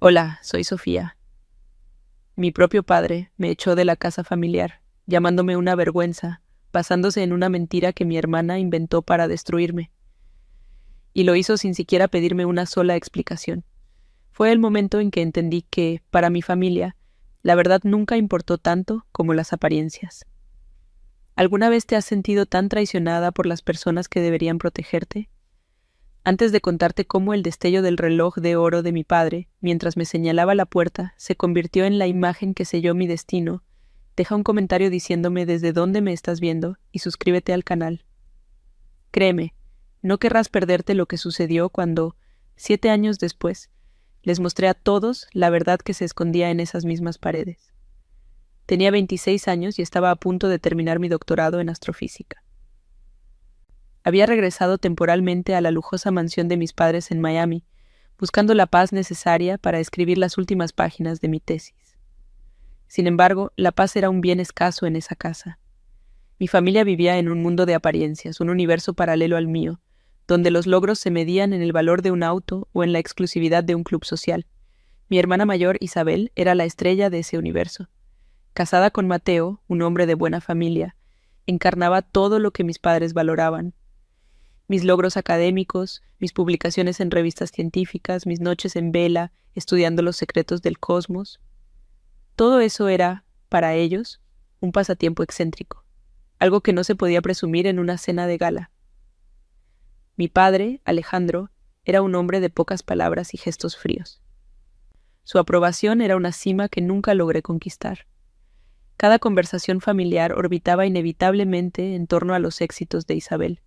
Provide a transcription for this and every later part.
Hola, soy Sofía. Mi propio padre me echó de la casa familiar, llamándome una vergüenza, basándose en una mentira que mi hermana inventó para destruirme, y lo hizo sin siquiera pedirme una sola explicación. Fue el momento en que entendí que, para mi familia, la verdad nunca importó tanto como las apariencias. ¿Alguna vez te has sentido tan traicionada por las personas que deberían protegerte? Antes de contarte cómo el destello del reloj de oro de mi padre, mientras me señalaba la puerta, se convirtió en la imagen que selló mi destino, deja un comentario diciéndome desde dónde me estás viendo y suscríbete al canal. Créeme, no querrás perderte lo que sucedió cuando, 7 años después, les mostré a todos la verdad que se escondía en esas mismas paredes. Tenía 26 años y estaba a punto de terminar mi doctorado en astrofísica. Había regresado temporalmente a la lujosa mansión de mis padres en Miami, buscando la paz necesaria para escribir las últimas páginas de mi tesis. Sin embargo, la paz era un bien escaso en esa casa. Mi familia vivía en un mundo de apariencias, un universo paralelo al mío, donde los logros se medían en el valor de un auto o en la exclusividad de un club social. Mi hermana mayor, Isabel, era la estrella de ese universo. Casada con Mateo, un hombre de buena familia, encarnaba todo lo que mis padres valoraban: mis logros académicos, mis publicaciones en revistas científicas, mis noches en vela, estudiando los secretos del cosmos. Todo eso era, para ellos, un pasatiempo excéntrico, algo que no se podía presumir en una cena de gala. Mi padre, Alejandro, era un hombre de pocas palabras y gestos fríos. Su aprobación era una cima que nunca logré conquistar. Cada conversación familiar orbitaba inevitablemente en torno a los éxitos de Isabel: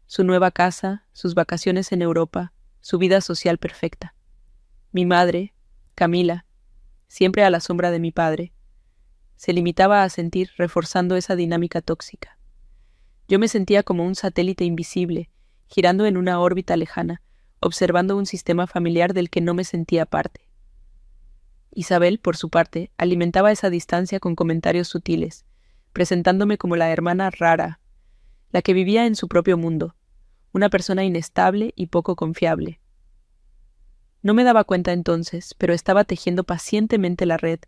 su nueva casa, sus vacaciones en Europa, su vida social perfecta. Mi madre, Camila, siempre a la sombra de mi padre, se limitaba a sentir, reforzando esa dinámica tóxica. Yo me sentía como un satélite invisible, girando en una órbita lejana, observando un sistema familiar del que no me sentía parte. Isabel, por su parte, alimentaba esa distancia con comentarios sutiles, presentándome como la hermana rara, la que vivía en su propio mundo, una persona inestable y poco confiable. No me daba cuenta entonces, pero estaba tejiendo pacientemente la red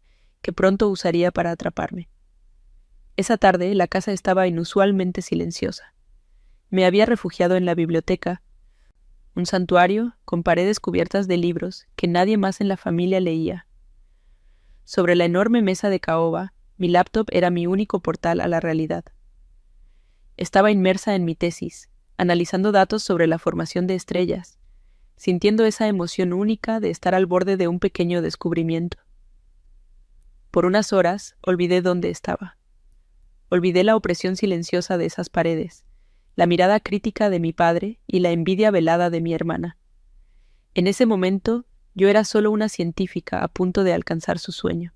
que pronto usaría para atraparme. Esa tarde la casa estaba inusualmente silenciosa. Me había refugiado en la biblioteca, un santuario con paredes cubiertas de libros que nadie más en la familia leía. Sobre la enorme mesa de caoba, mi laptop era mi único portal a la realidad. Estaba inmersa en mi tesis, analizando datos sobre la formación de estrellas, sintiendo esa emoción única de estar al borde de un pequeño descubrimiento. Por unas horas olvidé dónde estaba. Olvidé la opresión silenciosa de esas paredes, la mirada crítica de mi padre y la envidia velada de mi hermana. En ese momento, yo era solo una científica a punto de alcanzar su sueño.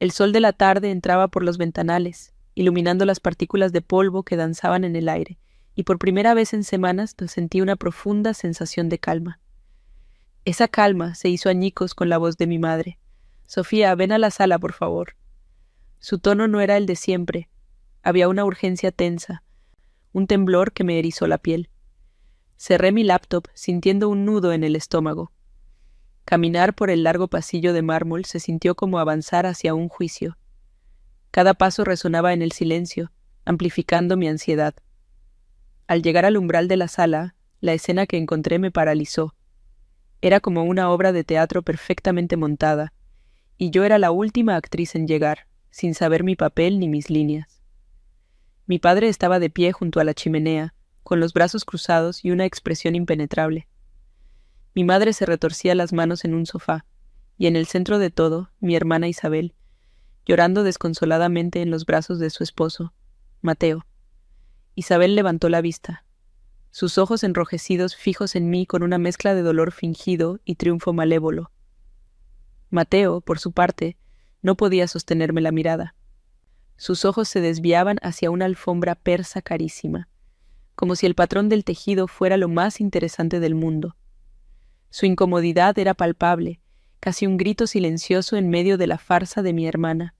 El sol de la tarde entraba por los ventanales, iluminando las partículas de polvo que danzaban en el aire, y por primera vez en semanas sentí una profunda sensación de calma. Esa calma se hizo añicos con la voz de mi madre. «Sofía, ven a la sala, por favor». Su tono no era el de siempre. Había una urgencia tensa, un temblor que me erizó la piel. Cerré mi laptop sintiendo un nudo en el estómago. Caminar por el largo pasillo de mármol se sintió como avanzar hacia un juicio. Cada paso resonaba en el silencio, amplificando mi ansiedad. Al llegar al umbral de la sala, la escena que encontré me paralizó. Era como una obra de teatro perfectamente montada, y yo era la última actriz en llegar, sin saber mi papel ni mis líneas. Mi padre estaba de pie junto a la chimenea, con los brazos cruzados y una expresión impenetrable. Mi madre se retorcía las manos en un sofá, y en el centro de todo, mi hermana Isabel, llorando desconsoladamente en los brazos de su esposo, Mateo. Isabel levantó la vista, sus ojos enrojecidos fijos en mí con una mezcla de dolor fingido y triunfo malévolo. Mateo, por su parte, no podía sostenerme la mirada. Sus ojos se desviaban hacia una alfombra persa carísima, como si el patrón del tejido fuera lo más interesante del mundo. Su incomodidad era palpable, casi un grito silencioso en medio de la farsa de mi hermana.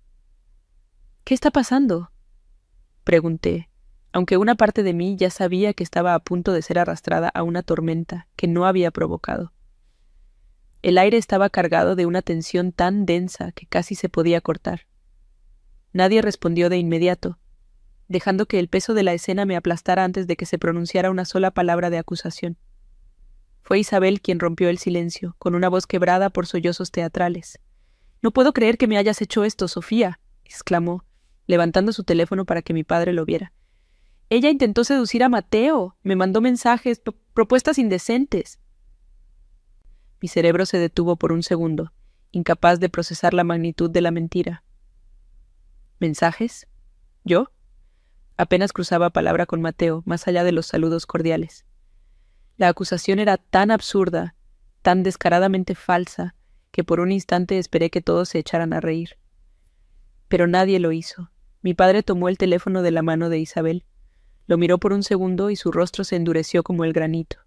«¿Qué está pasando?», pregunté, aunque una parte de mí ya sabía que estaba a punto de ser arrastrada a una tormenta que no había provocado. El aire estaba cargado de una tensión tan densa que casi se podía cortar. Nadie respondió de inmediato, dejando que el peso de la escena me aplastara antes de que se pronunciara una sola palabra de acusación. Fue Isabel quien rompió el silencio, con una voz quebrada por sollozos teatrales. «No puedo creer que me hayas hecho esto, Sofía», exclamó, levantando su teléfono para que mi padre lo viera. «Ella intentó seducir a Mateo, me mandó mensajes, propuestas indecentes». Mi cerebro se detuvo por un segundo, incapaz de procesar la magnitud de la mentira. ¿Mensajes? ¿Yo? Apenas cruzaba palabra con Mateo, más allá de los saludos cordiales. La acusación era tan absurda, tan descaradamente falsa, que por un instante esperé que todos se echaran a reír. Pero nadie lo hizo. Mi padre tomó el teléfono de la mano de Isabel, lo miró por un segundo y su rostro se endureció como el granito.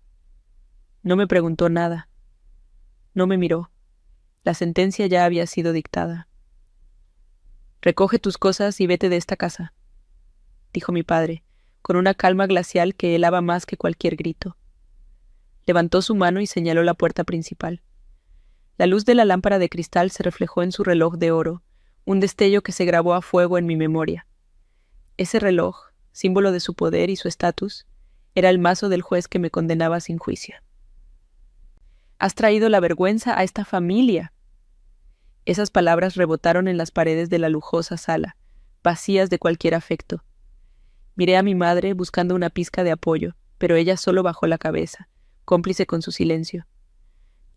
No me preguntó nada. No me miró. La sentencia ya había sido dictada. «Recoge tus cosas y vete de esta casa», dijo mi padre, con una calma glacial que helaba más que cualquier grito. Levantó su mano y señaló la puerta principal. La luz de la lámpara de cristal se reflejó en su reloj de oro, un destello que se grabó a fuego en mi memoria. Ese reloj, símbolo de su poder y su estatus, era el mazo del juez que me condenaba sin juicio. «Has traído la vergüenza a esta familia». Esas palabras rebotaron en las paredes de la lujosa sala, vacías de cualquier afecto. Miré a mi madre buscando una pizca de apoyo, pero ella solo bajó la cabeza, cómplice con su silencio.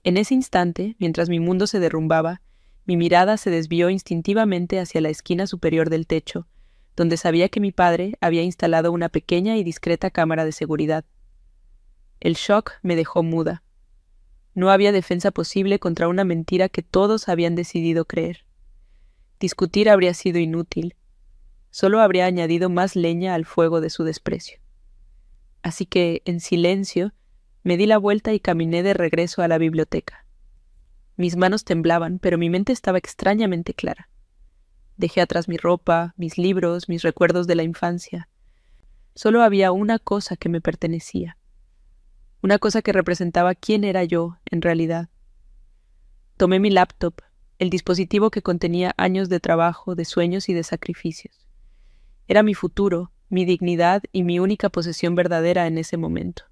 En ese instante, mientras mi mundo se derrumbaba, mi mirada se desvió instintivamente hacia la esquina superior del techo, donde sabía que mi padre había instalado una pequeña y discreta cámara de seguridad. El shock me dejó muda. No había defensa posible contra una mentira que todos habían decidido creer. Discutir habría sido inútil. Solo habría añadido más leña al fuego de su desprecio. Así que, en silencio, me di la vuelta y caminé de regreso a la biblioteca. Mis manos temblaban, pero mi mente estaba extrañamente clara. Dejé atrás mi ropa, mis libros, mis recuerdos de la infancia. Solo había una cosa que me pertenecía. Una cosa que representaba quién era yo, en realidad. Tomé mi laptop, el dispositivo que contenía años de trabajo, de sueños y de sacrificios. Era mi futuro, mi dignidad y mi única posesión verdadera en ese momento.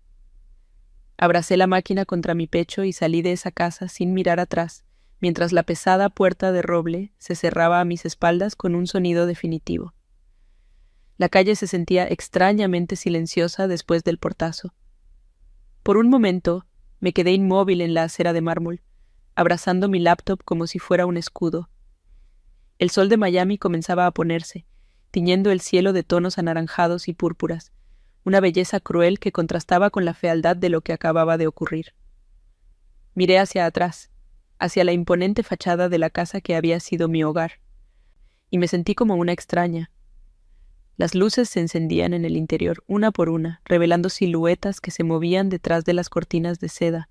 Abracé la máquina contra mi pecho y salí de esa casa sin mirar atrás, mientras la pesada puerta de roble se cerraba a mis espaldas con un sonido definitivo. La calle se sentía extrañamente silenciosa después del portazo. Por un momento, me quedé inmóvil en la acera de mármol, abrazando mi laptop como si fuera un escudo. El sol de Miami comenzaba a ponerse, tiñendo el cielo de tonos anaranjados y púrpuras, una belleza cruel que contrastaba con la fealdad de lo que acababa de ocurrir. Miré hacia atrás, hacia la imponente fachada de la casa que había sido mi hogar, y me sentí como una extraña. Las luces se encendían en el interior una por una, revelando siluetas que se movían detrás de las cortinas de seda.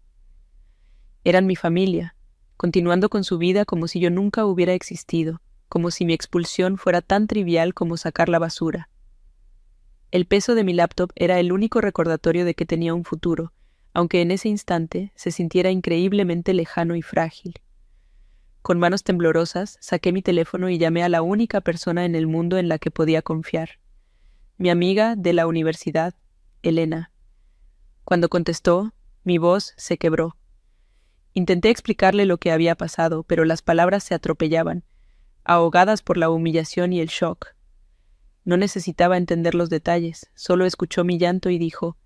Eran mi familia, continuando con su vida como si yo nunca hubiera existido, como si mi expulsión fuera tan trivial como sacar la basura. El peso de mi laptop era el único recordatorio de que tenía un futuro, aunque en ese instante se sintiera increíblemente lejano y frágil. Con manos temblorosas, saqué mi teléfono y llamé a la única persona en el mundo en la que podía confiar. Mi amiga de la universidad, Elena. Cuando contestó, mi voz se quebró. Intenté explicarle lo que había pasado, pero las palabras se atropellaban, ahogadas por la humillación y el shock. No necesitaba entender los detalles, solo escuchó mi llanto y dijo: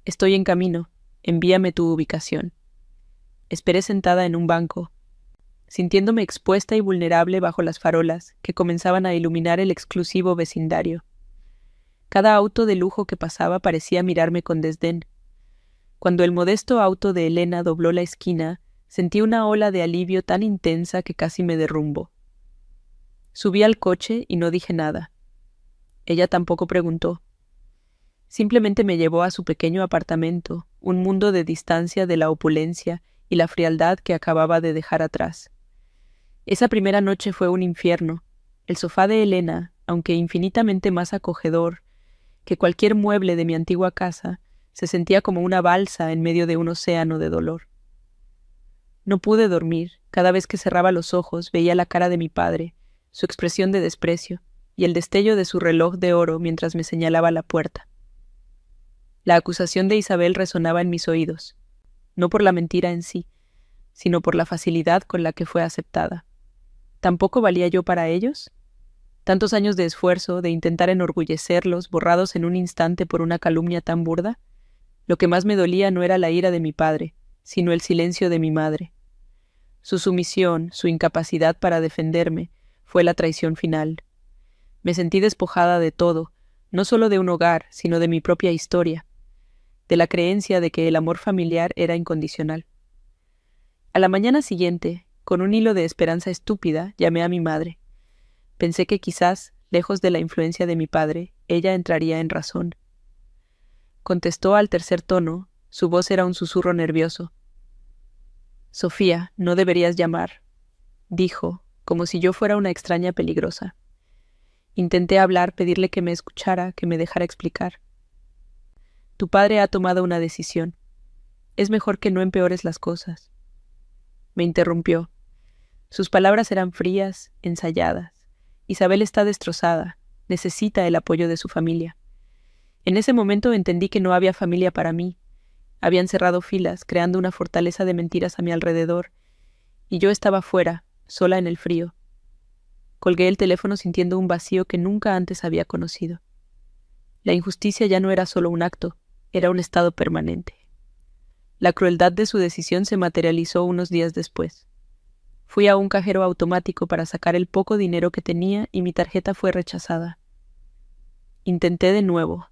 «Estoy en camino, envíame tu ubicación». Esperé sentada en un banco, sintiéndome expuesta y vulnerable bajo las farolas que comenzaban a iluminar el exclusivo vecindario. Cada auto de lujo que pasaba parecía mirarme con desdén. Cuando el modesto auto de Elena dobló la esquina, sentí una ola de alivio tan intensa que casi me derrumbó. Subí al coche y no dije nada. Ella tampoco preguntó. Simplemente me llevó a su pequeño apartamento, un mundo de distancia de la opulencia y la frialdad que acababa de dejar atrás. Esa primera noche fue un infierno. El sofá de Elena, aunque infinitamente más acogedor que cualquier mueble de mi antigua casa, se sentía como una balsa en medio de un océano de dolor. No pude dormir. Cada vez que cerraba los ojos veía la cara de mi padre, su expresión de desprecio y el destello de su reloj de oro mientras me señalaba la puerta. La acusación de Isabel resonaba en mis oídos, no por la mentira en sí, sino por la facilidad con la que fue aceptada. ¿Tampoco valía yo para ellos? ¿Tantos años de esfuerzo, de intentar enorgullecerlos, borrados en un instante por una calumnia tan burda? Lo que más me dolía no era la ira de mi padre, sino el silencio de mi madre. Su sumisión, su incapacidad para defenderme, fue la traición final. Me sentí despojada de todo, no solo de un hogar, sino de mi propia historia, de la creencia de que el amor familiar era incondicional. A la mañana siguiente, con un hilo de esperanza estúpida, llamé a mi madre. Pensé que quizás, lejos de la influencia de mi padre, ella entraría en razón. Contestó al tercer tono, su voz era un susurro nervioso. «Sofía, no deberías llamar», dijo, como si yo fuera una extraña peligrosa. Intenté hablar, pedirle que me escuchara, que me dejara explicar. «Tu padre ha tomado una decisión. Es mejor que no empeores las cosas». Me interrumpió. Sus palabras eran frías, ensayadas. Isabel está destrozada, necesita el apoyo de su familia. En ese momento entendí que no había familia para mí. Habían cerrado filas, creando una fortaleza de mentiras a mi alrededor, y yo estaba fuera, sola en el frío. Colgué el teléfono sintiendo un vacío que nunca antes había conocido. La injusticia ya no era solo un acto, era un estado permanente. La crueldad de su decisión se materializó unos días después. Fui a un cajero automático para sacar el poco dinero que tenía y mi tarjeta fue rechazada. Intenté de nuevo.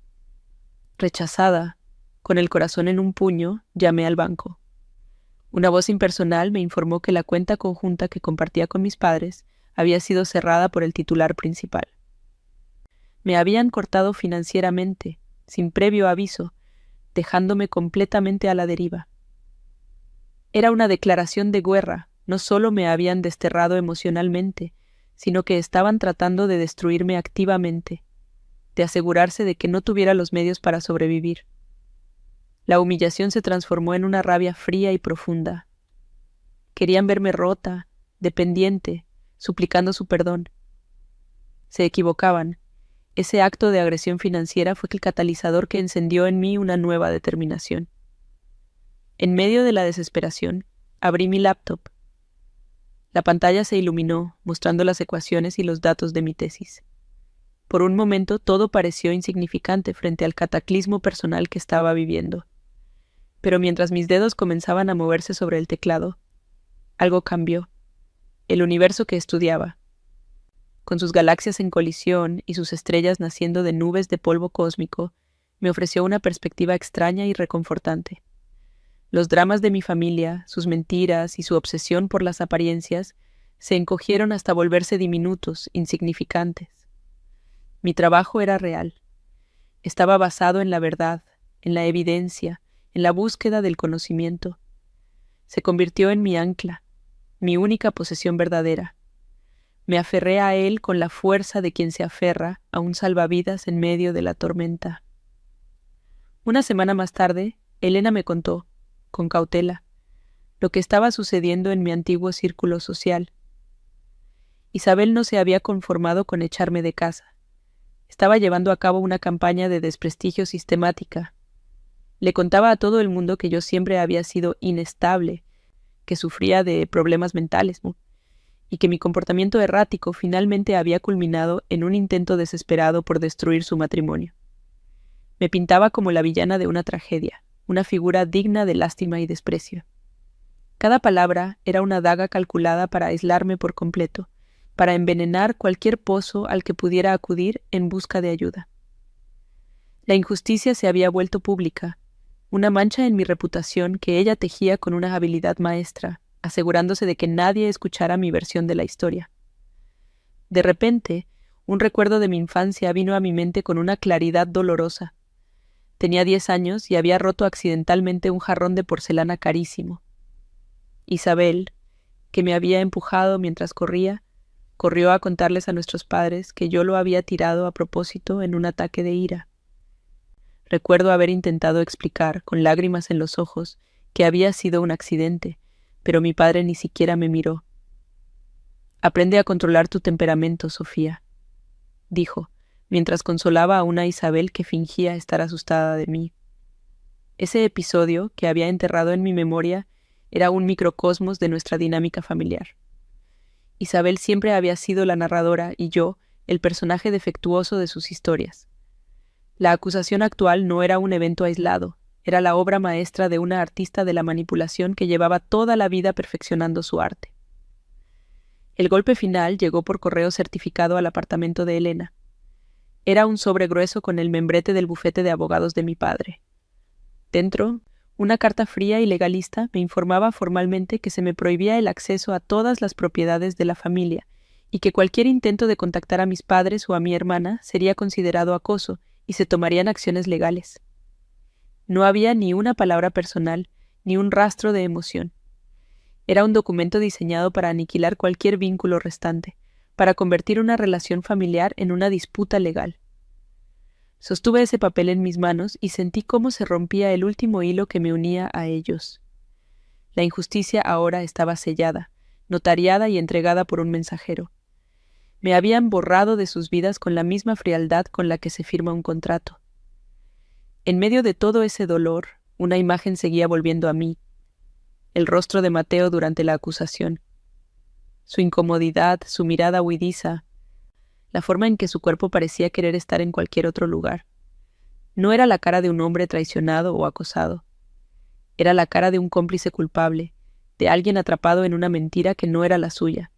Rechazada, con el corazón en un puño, llamé al banco. Una voz impersonal me informó que la cuenta conjunta que compartía con mis padres había sido cerrada por el titular principal. Me habían cortado financieramente, sin previo aviso, dejándome completamente a la deriva. Era una declaración de guerra. No solo me habían desterrado emocionalmente, sino que estaban tratando de destruirme activamente, de asegurarse de que no tuviera los medios para sobrevivir. La humillación se transformó en una rabia fría y profunda. Querían verme rota, dependiente, suplicando su perdón. Se equivocaban. Ese acto de agresión financiera fue el catalizador que encendió en mí una nueva determinación. En medio de la desesperación, abrí mi laptop. La pantalla se iluminó, mostrando las ecuaciones y los datos de mi tesis. Por un momento todo pareció insignificante frente al cataclismo personal que estaba viviendo. Pero mientras mis dedos comenzaban a moverse sobre el teclado, algo cambió. El universo que estudiaba, con sus galaxias en colisión y sus estrellas naciendo de nubes de polvo cósmico, me ofreció una perspectiva extraña y reconfortante. Los dramas de mi familia, sus mentiras y su obsesión por las apariencias se encogieron hasta volverse diminutos, insignificantes. Mi trabajo era real. Estaba basado en la verdad, en la evidencia, en la búsqueda del conocimiento. Se convirtió en mi ancla, mi única posesión verdadera. Me aferré a él con la fuerza de quien se aferra a un salvavidas en medio de la tormenta. Una semana más tarde, Elena me contó, con cautela, lo que estaba sucediendo en mi antiguo círculo social. Isabel no se había conformado con echarme de casa. Estaba llevando a cabo una campaña de desprestigio sistemática. Le contaba a todo el mundo que yo siempre había sido inestable, que sufría de problemas mentales, y que mi comportamiento errático finalmente había culminado en un intento desesperado por destruir su matrimonio. Me pintaba como la villana de una tragedia, una figura digna de lástima y desprecio. Cada palabra era una daga calculada para aislarme por completo, para envenenar cualquier pozo al que pudiera acudir en busca de ayuda. La injusticia se había vuelto pública, una mancha en mi reputación que ella tejía con una habilidad maestra, asegurándose de que nadie escuchara mi versión de la historia. De repente, un recuerdo de mi infancia vino a mi mente con una claridad dolorosa. Tenía 10 años y había roto accidentalmente un jarrón de porcelana carísimo. Isabel, que me había empujado mientras corría, corrió a contarles a nuestros padres que yo lo había tirado a propósito en un ataque de ira. Recuerdo haber intentado explicar, con lágrimas en los ojos, que había sido un accidente, pero mi padre ni siquiera me miró. «Aprende a controlar tu temperamento, Sofía», dijo, mientras consolaba a una Isabel que fingía estar asustada de mí. Ese episodio, que había enterrado en mi memoria, era un microcosmos de nuestra dinámica familiar. Isabel siempre había sido la narradora y yo, el personaje defectuoso de sus historias. La acusación actual no era un evento aislado, era la obra maestra de una artista de la manipulación que llevaba toda la vida perfeccionando su arte. El golpe final llegó por correo certificado al apartamento de Elena. Era un sobre grueso con el membrete del bufete de abogados de mi padre. Dentro, una carta fría y legalista me informaba formalmente que se me prohibía el acceso a todas las propiedades de la familia y que cualquier intento de contactar a mis padres o a mi hermana sería considerado acoso y se tomarían acciones legales. No había ni una palabra personal, ni un rastro de emoción. Era un documento diseñado para aniquilar cualquier vínculo restante, para convertir una relación familiar en una disputa legal. Sostuve ese papel en mis manos y sentí cómo se rompía el último hilo que me unía a ellos. La injusticia ahora estaba sellada, notariada y entregada por un mensajero. Me habían borrado de sus vidas con la misma frialdad con la que se firma un contrato. En medio de todo ese dolor, una imagen seguía volviendo a mí. El rostro de Mateo durante la acusación. Su incomodidad, su mirada huidiza, la forma en que su cuerpo parecía querer estar en cualquier otro lugar. No era la cara de un hombre traicionado o acosado. Era la cara de un cómplice culpable, de alguien atrapado en una mentira que no era la suya.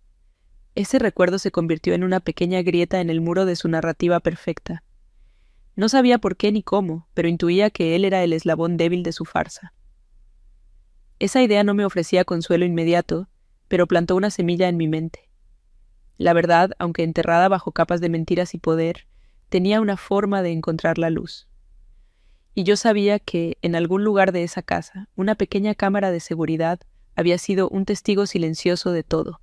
Ese recuerdo se convirtió en una pequeña grieta en el muro de su narrativa perfecta. No sabía por qué ni cómo, pero intuía que él era el eslabón débil de su farsa. Esa idea no me ofrecía consuelo inmediato, pero plantó una semilla en mi mente. La verdad, aunque enterrada bajo capas de mentiras y poder, tenía una forma de encontrar la luz. Y yo sabía que, en algún lugar de esa casa, una pequeña cámara de seguridad había sido un testigo silencioso de todo.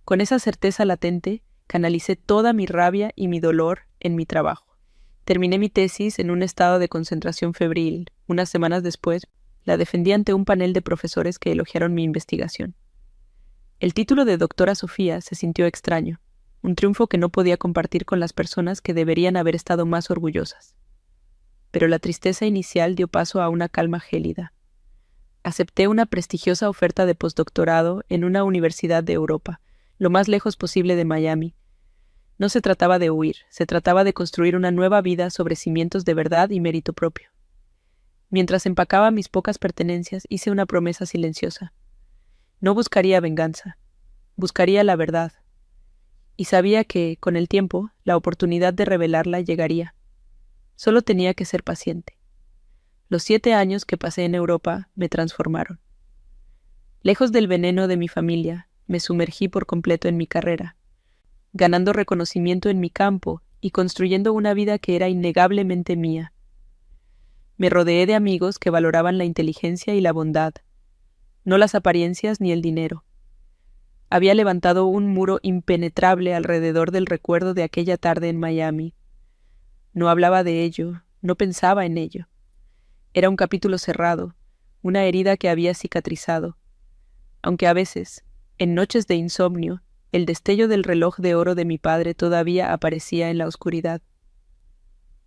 Con esa certeza latente, canalicé toda mi rabia y mi dolor en mi trabajo. Terminé mi tesis en un estado de concentración febril. Unas semanas después, la defendí ante un panel de profesores que elogiaron mi investigación. El título de doctora Sofía se sintió extraño, un triunfo que no podía compartir con las personas que deberían haber estado más orgullosas. Pero la tristeza inicial dio paso a una calma gélida. Acepté una prestigiosa oferta de postdoctorado en una universidad de Europa, lo más lejos posible de Miami. No se trataba de huir, se trataba de construir una nueva vida sobre cimientos de verdad y mérito propio. Mientras empacaba mis pocas pertenencias, hice una promesa silenciosa. No buscaría venganza, buscaría la verdad. Y sabía que, con el tiempo, la oportunidad de revelarla llegaría. Solo tenía que ser paciente. Los 7 años que pasé en Europa me transformaron. Lejos del veneno de mi familia, me sumergí por completo en mi carrera, ganando reconocimiento en mi campo y construyendo una vida que era innegablemente mía. Me rodeé de amigos que valoraban la inteligencia y la bondad, no las apariencias ni el dinero. Había levantado un muro impenetrable alrededor del recuerdo de aquella tarde en Miami. No hablaba de ello, no pensaba en ello. Era un capítulo cerrado, una herida que había cicatrizado. Aunque a veces, en noches de insomnio, el destello del reloj de oro de mi padre todavía aparecía en la oscuridad.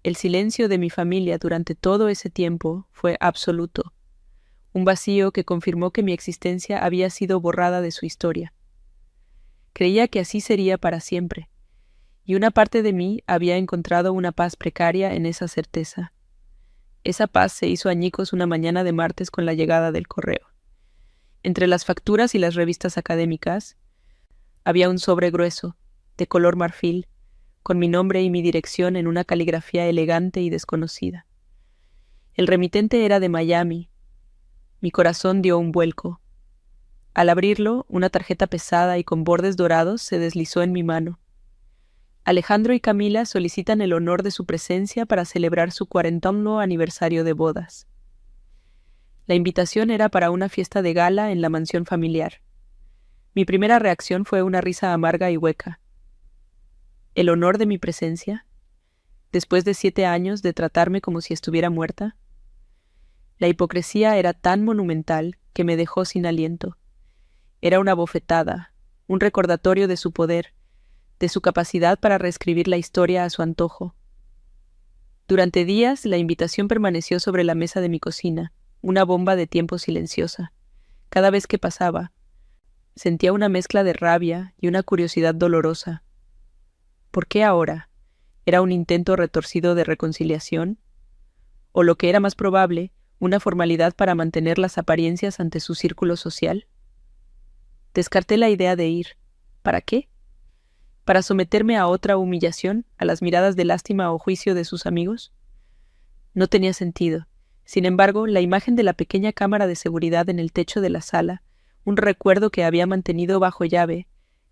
El silencio de mi familia durante todo ese tiempo fue absoluto, un vacío que confirmó que mi existencia había sido borrada de su historia. Creía que así sería para siempre, y una parte de mí había encontrado una paz precaria en esa certeza. Esa paz se hizo añicos una mañana de martes con la llegada del correo. Entre las facturas y las revistas académicas, había un sobre grueso, de color marfil, con mi nombre y mi dirección en una caligrafía elegante y desconocida. El remitente era de Miami. Mi corazón dio un vuelco. Al abrirlo, una tarjeta pesada y con bordes dorados se deslizó en mi mano. Alejandro y Camila solicitan el honor de su presencia para celebrar su 40º aniversario de bodas. La invitación era para una fiesta de gala en la mansión familiar. Mi primera reacción fue una risa amarga y hueca. ¿El honor de mi presencia? ¿Después de 7 años de tratarme como si estuviera muerta? La hipocresía era tan monumental que me dejó sin aliento. Era una bofetada, un recordatorio de su poder, de su capacidad para reescribir la historia a su antojo. Durante días, la invitación permaneció sobre la mesa de mi cocina, una bomba de tiempo silenciosa. Cada vez que pasaba, sentía una mezcla de rabia y una curiosidad dolorosa. ¿Por qué ahora? ¿Era un intento retorcido de reconciliación? ¿O lo que era más probable, una formalidad para mantener las apariencias ante su círculo social? Descarté la idea de ir. ¿Para qué? ¿Para someterme a otra humillación, a las miradas de lástima o juicio de sus amigos? No tenía sentido. Sin embargo, la imagen de la pequeña cámara de seguridad en el techo de la sala, un recuerdo que había mantenido bajo llave,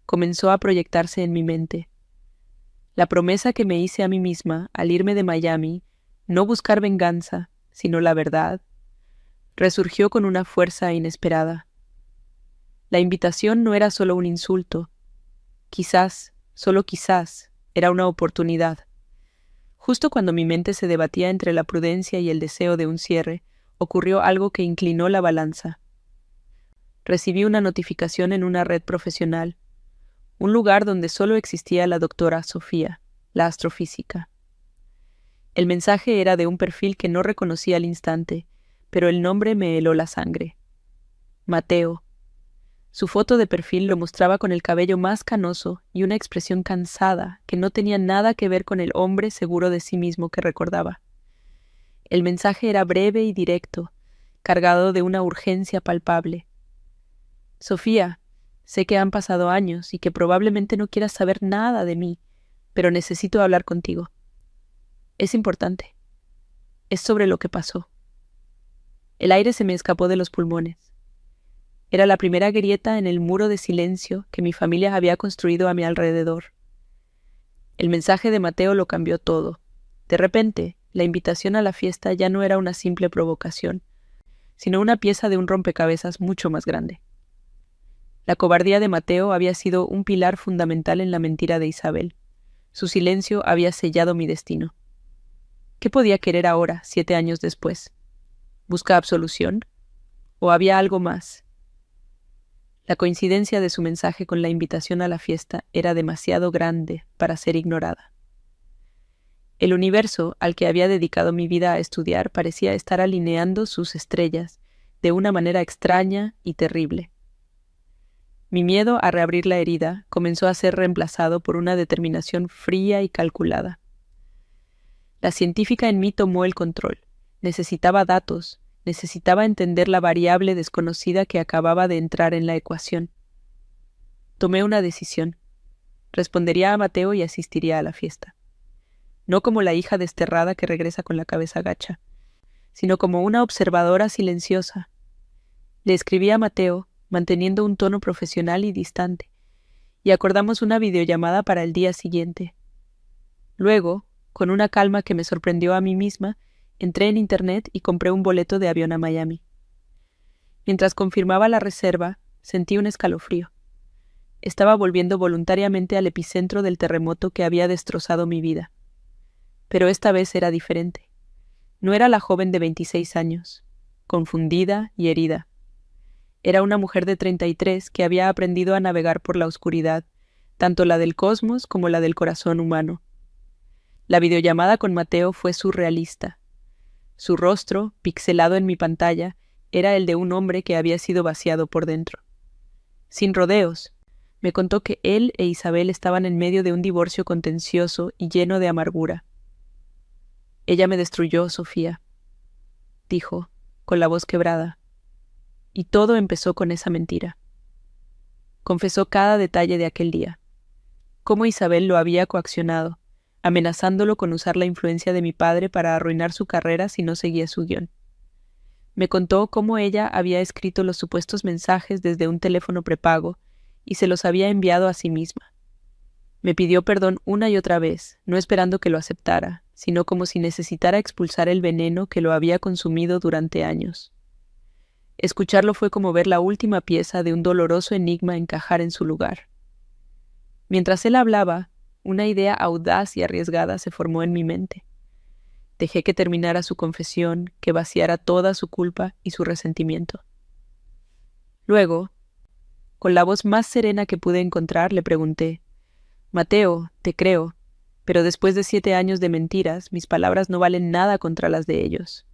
comenzó a proyectarse en mi mente. La promesa que me hice a mí misma al irme de Miami, no buscar venganza, sino la verdad, resurgió con una fuerza inesperada. La invitación no era solo un insulto. Quizás, solo quizás, era una oportunidad. Justo cuando mi mente se debatía entre la prudencia y el deseo de un cierre, ocurrió algo que inclinó la balanza. Recibí una notificación en una red profesional, un lugar donde solo existía la doctora Sofía, la astrofísica. El mensaje era de un perfil que no reconocí al instante, pero el nombre me heló la sangre. Mateo. Su foto de perfil lo mostraba con el cabello más canoso y una expresión cansada que no tenía nada que ver con el hombre seguro de sí mismo que recordaba. El mensaje era breve y directo, cargado de una urgencia palpable. Sofía, sé que han pasado años y que probablemente no quieras saber nada de mí, pero necesito hablar contigo. Es importante. Es sobre lo que pasó. El aire se me escapó de los pulmones. Era la primera grieta en el muro de silencio que mi familia había construido a mi alrededor. El mensaje de Mateo lo cambió todo. De repente, la invitación a la fiesta ya no era una simple provocación, sino una pieza de un rompecabezas mucho más grande. La cobardía de Mateo había sido un pilar fundamental en la mentira de Isabel. Su silencio había sellado mi destino. ¿Qué podía querer ahora, 7 años después? ¿Busca absolución? ¿O había algo más? La coincidencia de su mensaje con la invitación a la fiesta era demasiado grande para ser ignorada. El universo al que había dedicado mi vida a estudiar parecía estar alineando sus estrellas de una manera extraña y terrible. Mi miedo a reabrir la herida comenzó a ser reemplazado por una determinación fría y calculada. La científica en mí tomó el control. Necesitaba datos, necesitaba entender la variable desconocida que acababa de entrar en la ecuación. Tomé una decisión. Respondería a Mateo y asistiría a la fiesta. No como la hija desterrada que regresa con la cabeza gacha, sino como una observadora silenciosa. Le escribí a Mateo, manteniendo un tono profesional y distante, y acordamos una videollamada para el día siguiente. Luego, con una calma que me sorprendió a mí misma, entré en internet y compré un boleto de avión a Miami. Mientras confirmaba la reserva, sentí un escalofrío. Estaba volviendo voluntariamente al epicentro del terremoto que había destrozado mi vida. Pero esta vez era diferente. No era la joven de 26 años, confundida y herida. Era una mujer de 33 que había aprendido a navegar por la oscuridad, tanto la del cosmos como la del corazón humano. La videollamada con Mateo fue surrealista. Su rostro, pixelado en mi pantalla, era el de un hombre que había sido vaciado por dentro. Sin rodeos, me contó que él e Isabel estaban en medio de un divorcio contencioso y lleno de amargura. «Ella me destruyó, Sofía», dijo, con la voz quebrada. Y todo empezó con esa mentira. Confesó cada detalle de aquel día. Cómo Isabel lo había coaccionado, amenazándolo con usar la influencia de mi padre para arruinar su carrera si no seguía su guión. Me contó cómo ella había escrito los supuestos mensajes desde un teléfono prepago y se los había enviado a sí misma. Me pidió perdón una y otra vez, no esperando que lo aceptara, sino como si necesitara expulsar el veneno que lo había consumido durante años. Escucharlo fue como ver la última pieza de un doloroso enigma encajar en su lugar. Mientras él hablaba, una idea audaz y arriesgada se formó en mi mente. Dejé que terminara su confesión, que vaciara toda su culpa y su resentimiento. Luego, Con la voz más serena que pude encontrar, le pregunté: «Mateo, te creo, pero después de 7 años de mentiras, mis palabras no valen nada contra las de ellos.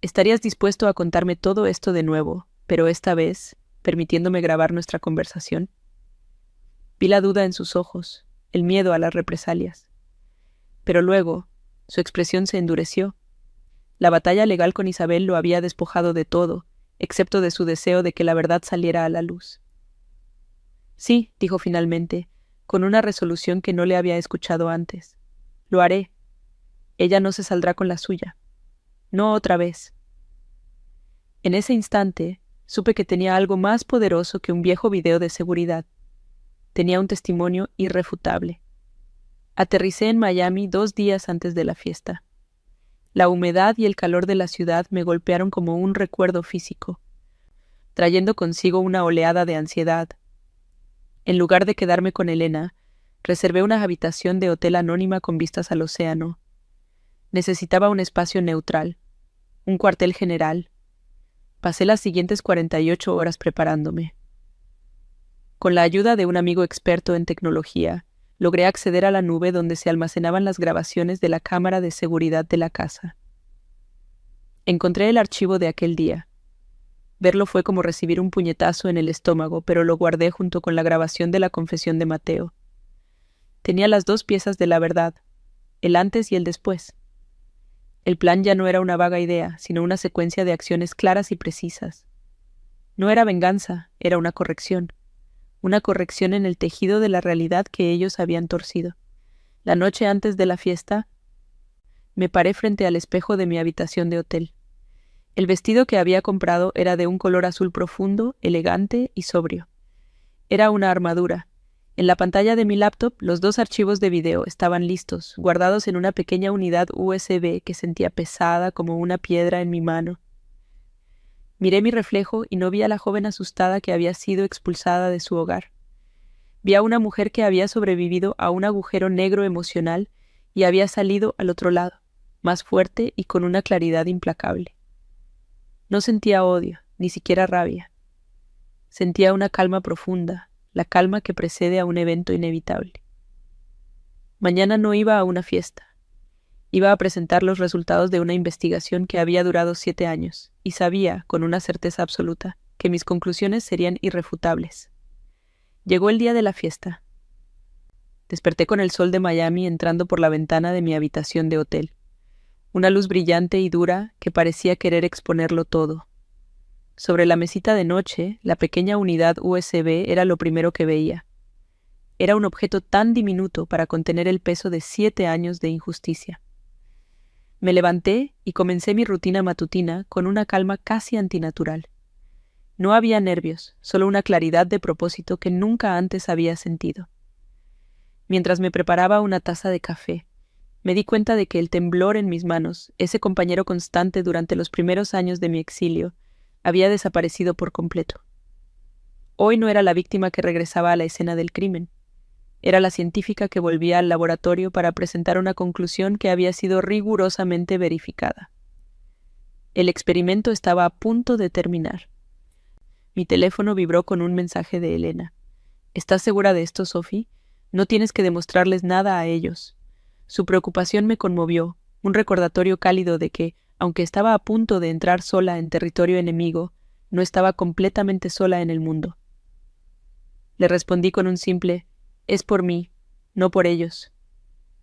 ¿Estarías dispuesto a contarme todo esto de nuevo, pero esta vez, permitiéndome grabar nuestra conversación?» Vi la duda en sus ojos, el miedo a las represalias. Pero luego, su expresión se endureció. La batalla legal con Isabel lo había despojado de todo, excepto de su deseo de que la verdad saliera a la luz. «Sí», dijo finalmente, con una resolución que no le había escuchado antes. «Lo haré. Ella no se saldrá con la suya. No otra vez». En ese instante, supe que tenía algo más poderoso que un viejo video de seguridad. Tenía un testimonio irrefutable. Aterricé en Miami 2 días antes de la fiesta. La humedad y el calor de la ciudad me golpearon como un recuerdo físico, trayendo consigo una oleada de ansiedad. En lugar de quedarme con Elena, reservé una habitación de hotel anónima con vistas al océano. Necesitaba un espacio neutral, un cuartel general. Pasé las siguientes 48 horas preparándome. Con la ayuda de un amigo experto en tecnología, logré acceder a la nube donde se almacenaban las grabaciones de la cámara de seguridad de la casa. Encontré el archivo de aquel día. Verlo fue como recibir un puñetazo en el estómago, pero lo guardé junto con la grabación de la confesión de Mateo. Tenía las 2 piezas de la verdad, el antes y el después. El plan ya no era una vaga idea, sino una secuencia de acciones claras y precisas. No era venganza, era una corrección en el tejido de la realidad que ellos habían torcido. La noche antes de la fiesta, me paré frente al espejo de mi habitación de hotel. El vestido que había comprado era de un color azul profundo, elegante y sobrio. Era una armadura. En la pantalla de mi laptop, los 2 archivos de video estaban listos, guardados en una pequeña unidad USB que sentía pesada como una piedra en mi mano. Miré mi reflejo y no vi a la joven asustada que había sido expulsada de su hogar. Vi a una mujer que había sobrevivido a un agujero negro emocional y había salido al otro lado, más fuerte y con una claridad implacable. No sentía odio, ni siquiera rabia. Sentía una calma profunda, la calma que precede a un evento inevitable. Mañana no iba a una fiesta. Iba a presentar los resultados de una investigación que había durado 7 años, y sabía, con una certeza absoluta, que mis conclusiones serían irrefutables. Llegó el día de la fiesta. Desperté con el sol de Miami entrando por la ventana de mi habitación de hotel. Una luz brillante y dura que parecía querer exponerlo todo. Sobre la mesita de noche, la pequeña unidad USB era lo primero que veía. Era un objeto tan diminuto para contener el peso de 7 años de injusticia. Me levanté y comencé mi rutina matutina con una calma casi antinatural. No había nervios, solo una claridad de propósito que nunca antes había sentido. Mientras me preparaba una taza de café, me di cuenta de que el temblor en mis manos, ese compañero constante durante los primeros años de mi exilio, había desaparecido por completo. Hoy no era la víctima que regresaba a la escena del crimen. Era la científica que volvía al laboratorio para presentar una conclusión que había sido rigurosamente verificada. El experimento estaba a punto de terminar. Mi teléfono vibró con un mensaje de Elena. «¿Estás segura de esto, Sophie? No tienes que demostrarles nada a ellos». Su preocupación me conmovió, un recordatorio cálido de que, aunque estaba a punto de entrar sola en territorio enemigo, no estaba completamente sola en el mundo. Le respondí con un simple: «Es por mí, no por ellos.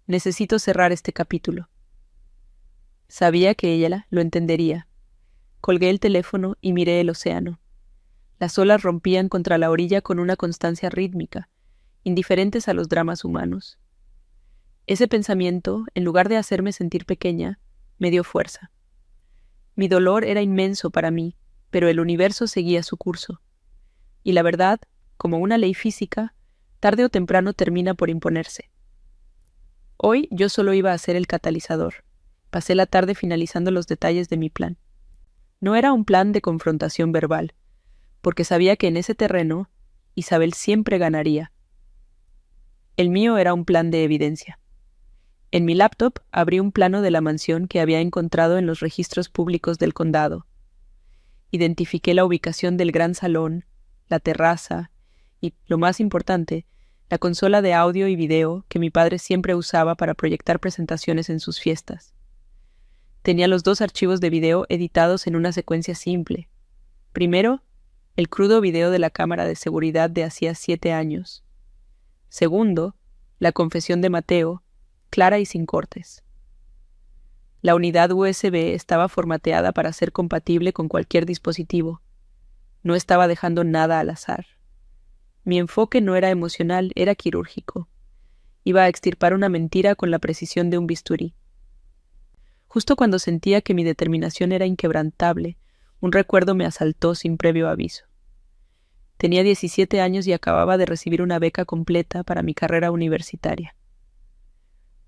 Necesito cerrar este capítulo». Sabía que ella lo entendería. Colgué el teléfono y miré el océano. Las olas rompían contra la orilla con una constancia rítmica, indiferentes a los dramas humanos. Ese pensamiento, en lugar de hacerme sentir pequeña, me dio fuerza. Mi dolor era inmenso para mí, pero el universo seguía su curso. Y la verdad, como una ley física, tarde o temprano termina por imponerse. Hoy yo solo iba a ser el catalizador. Pasé la tarde finalizando los detalles de mi plan. No era un plan de confrontación verbal, porque sabía que en ese terreno Isabel siempre ganaría. El mío era un plan de evidencia. En mi laptop abrí un plano de la mansión que había encontrado en los registros públicos del condado. Identifiqué la ubicación del gran salón, la terraza y, lo más importante, la consola de audio y video que mi padre siempre usaba para proyectar presentaciones en sus fiestas. Tenía los 2 archivos de video editados en una secuencia simple. Primero, el crudo video de la cámara de seguridad de hacía 7 años. Segundo, la confesión de Mateo, clara y sin cortes. La unidad USB estaba formateada para ser compatible con cualquier dispositivo. No estaba dejando nada al azar. Mi enfoque no era emocional, era quirúrgico. Iba a extirpar una mentira con la precisión de un bisturí. Justo cuando sentía que mi determinación era inquebrantable, un recuerdo me asaltó sin previo aviso. Tenía 17 años y acababa de recibir una beca completa para mi carrera universitaria.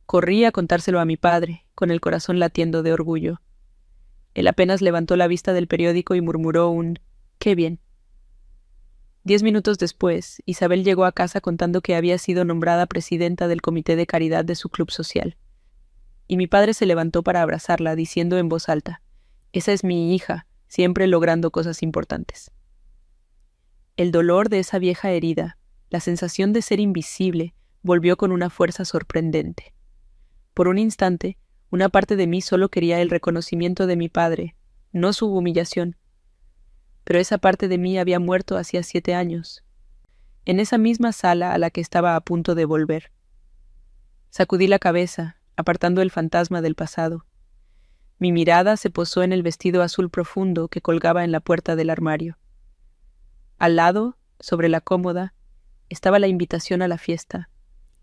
Corrí a contárselo a mi padre, con el corazón latiendo de orgullo. Él apenas levantó la vista del periódico y murmuró un «¡Qué bien!». 10 minutos después, Isabel llegó a casa contando que había sido nombrada presidenta del comité de caridad de su club social. Y mi padre se levantó para abrazarla, diciendo en voz alta: «Esa es mi hija, siempre logrando cosas importantes». El dolor de esa vieja herida, la sensación de ser invisible, volvió con una fuerza sorprendente. Por un instante, una parte de mí solo quería el reconocimiento de mi padre, no su humillación. Pero esa parte de mí había muerto hacía 7 años, en esa misma sala a la que estaba a punto de volver. Sacudí la cabeza, apartando el fantasma del pasado. Mi mirada se posó en el vestido azul profundo que colgaba en la puerta del armario. Al lado, sobre la cómoda, estaba la invitación a la fiesta,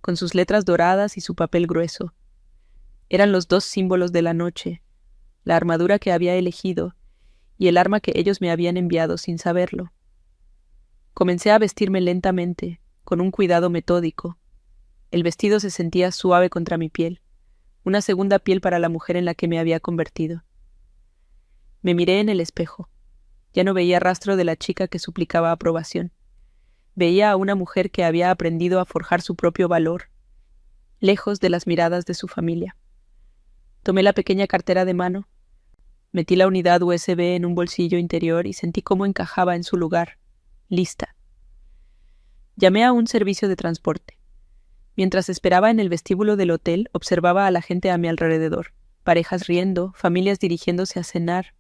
con sus letras doradas y su papel grueso. Eran los 2 símbolos de la noche, la armadura que había elegido y el arma que ellos me habían enviado sin saberlo. Comencé a vestirme lentamente, con un cuidado metódico. El vestido se sentía suave contra mi piel, una segunda piel para la mujer en la que me había convertido. Me miré en el espejo. Ya no veía rastro de la chica que suplicaba aprobación. Veía a una mujer que había aprendido a forjar su propio valor, lejos de las miradas de su familia. Tomé la pequeña cartera de mano, metí la unidad USB en un bolsillo interior y sentí cómo encajaba en su lugar, lista. Llamé a un servicio de transporte. Mientras esperaba en el vestíbulo del hotel, observaba a la gente a mi alrededor, parejas riendo, familias dirigiéndose a cenar.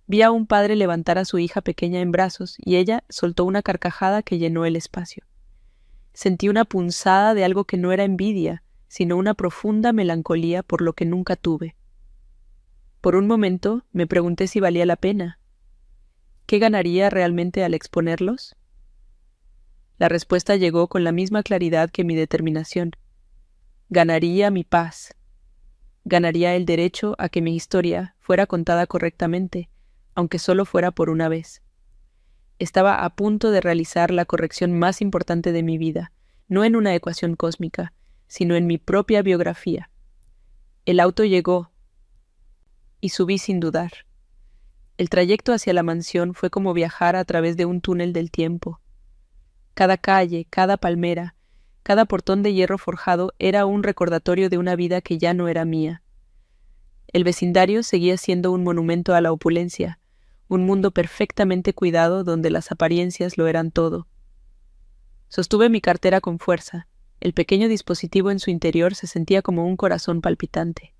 Vi a un padre levantar a su hija pequeña en brazos y ella soltó una carcajada que llenó el espacio. Sentí una punzada de algo que no era envidia, sino una profunda melancolía por lo que nunca tuve. Por un momento me pregunté si valía la pena. ¿Qué ganaría realmente al exponerlos? La respuesta llegó con la misma claridad que mi determinación. Ganaría mi paz. Ganaría el derecho a que mi historia fuera contada correctamente, aunque solo fuera por una vez. Estaba a punto de realizar la corrección más importante de mi vida, no en una ecuación cósmica, sino en mi propia biografía. El auto llegó, y subí sin dudar. El trayecto hacia la mansión fue como viajar a través de un túnel del tiempo. Cada calle, cada palmera, cada portón de hierro forjado era un recordatorio de una vida que ya no era mía. El vecindario seguía siendo un monumento a la opulencia, un mundo perfectamente cuidado donde las apariencias lo eran todo. Sostuve mi cartera con fuerza. El pequeño dispositivo en su interior se sentía como un corazón palpitante.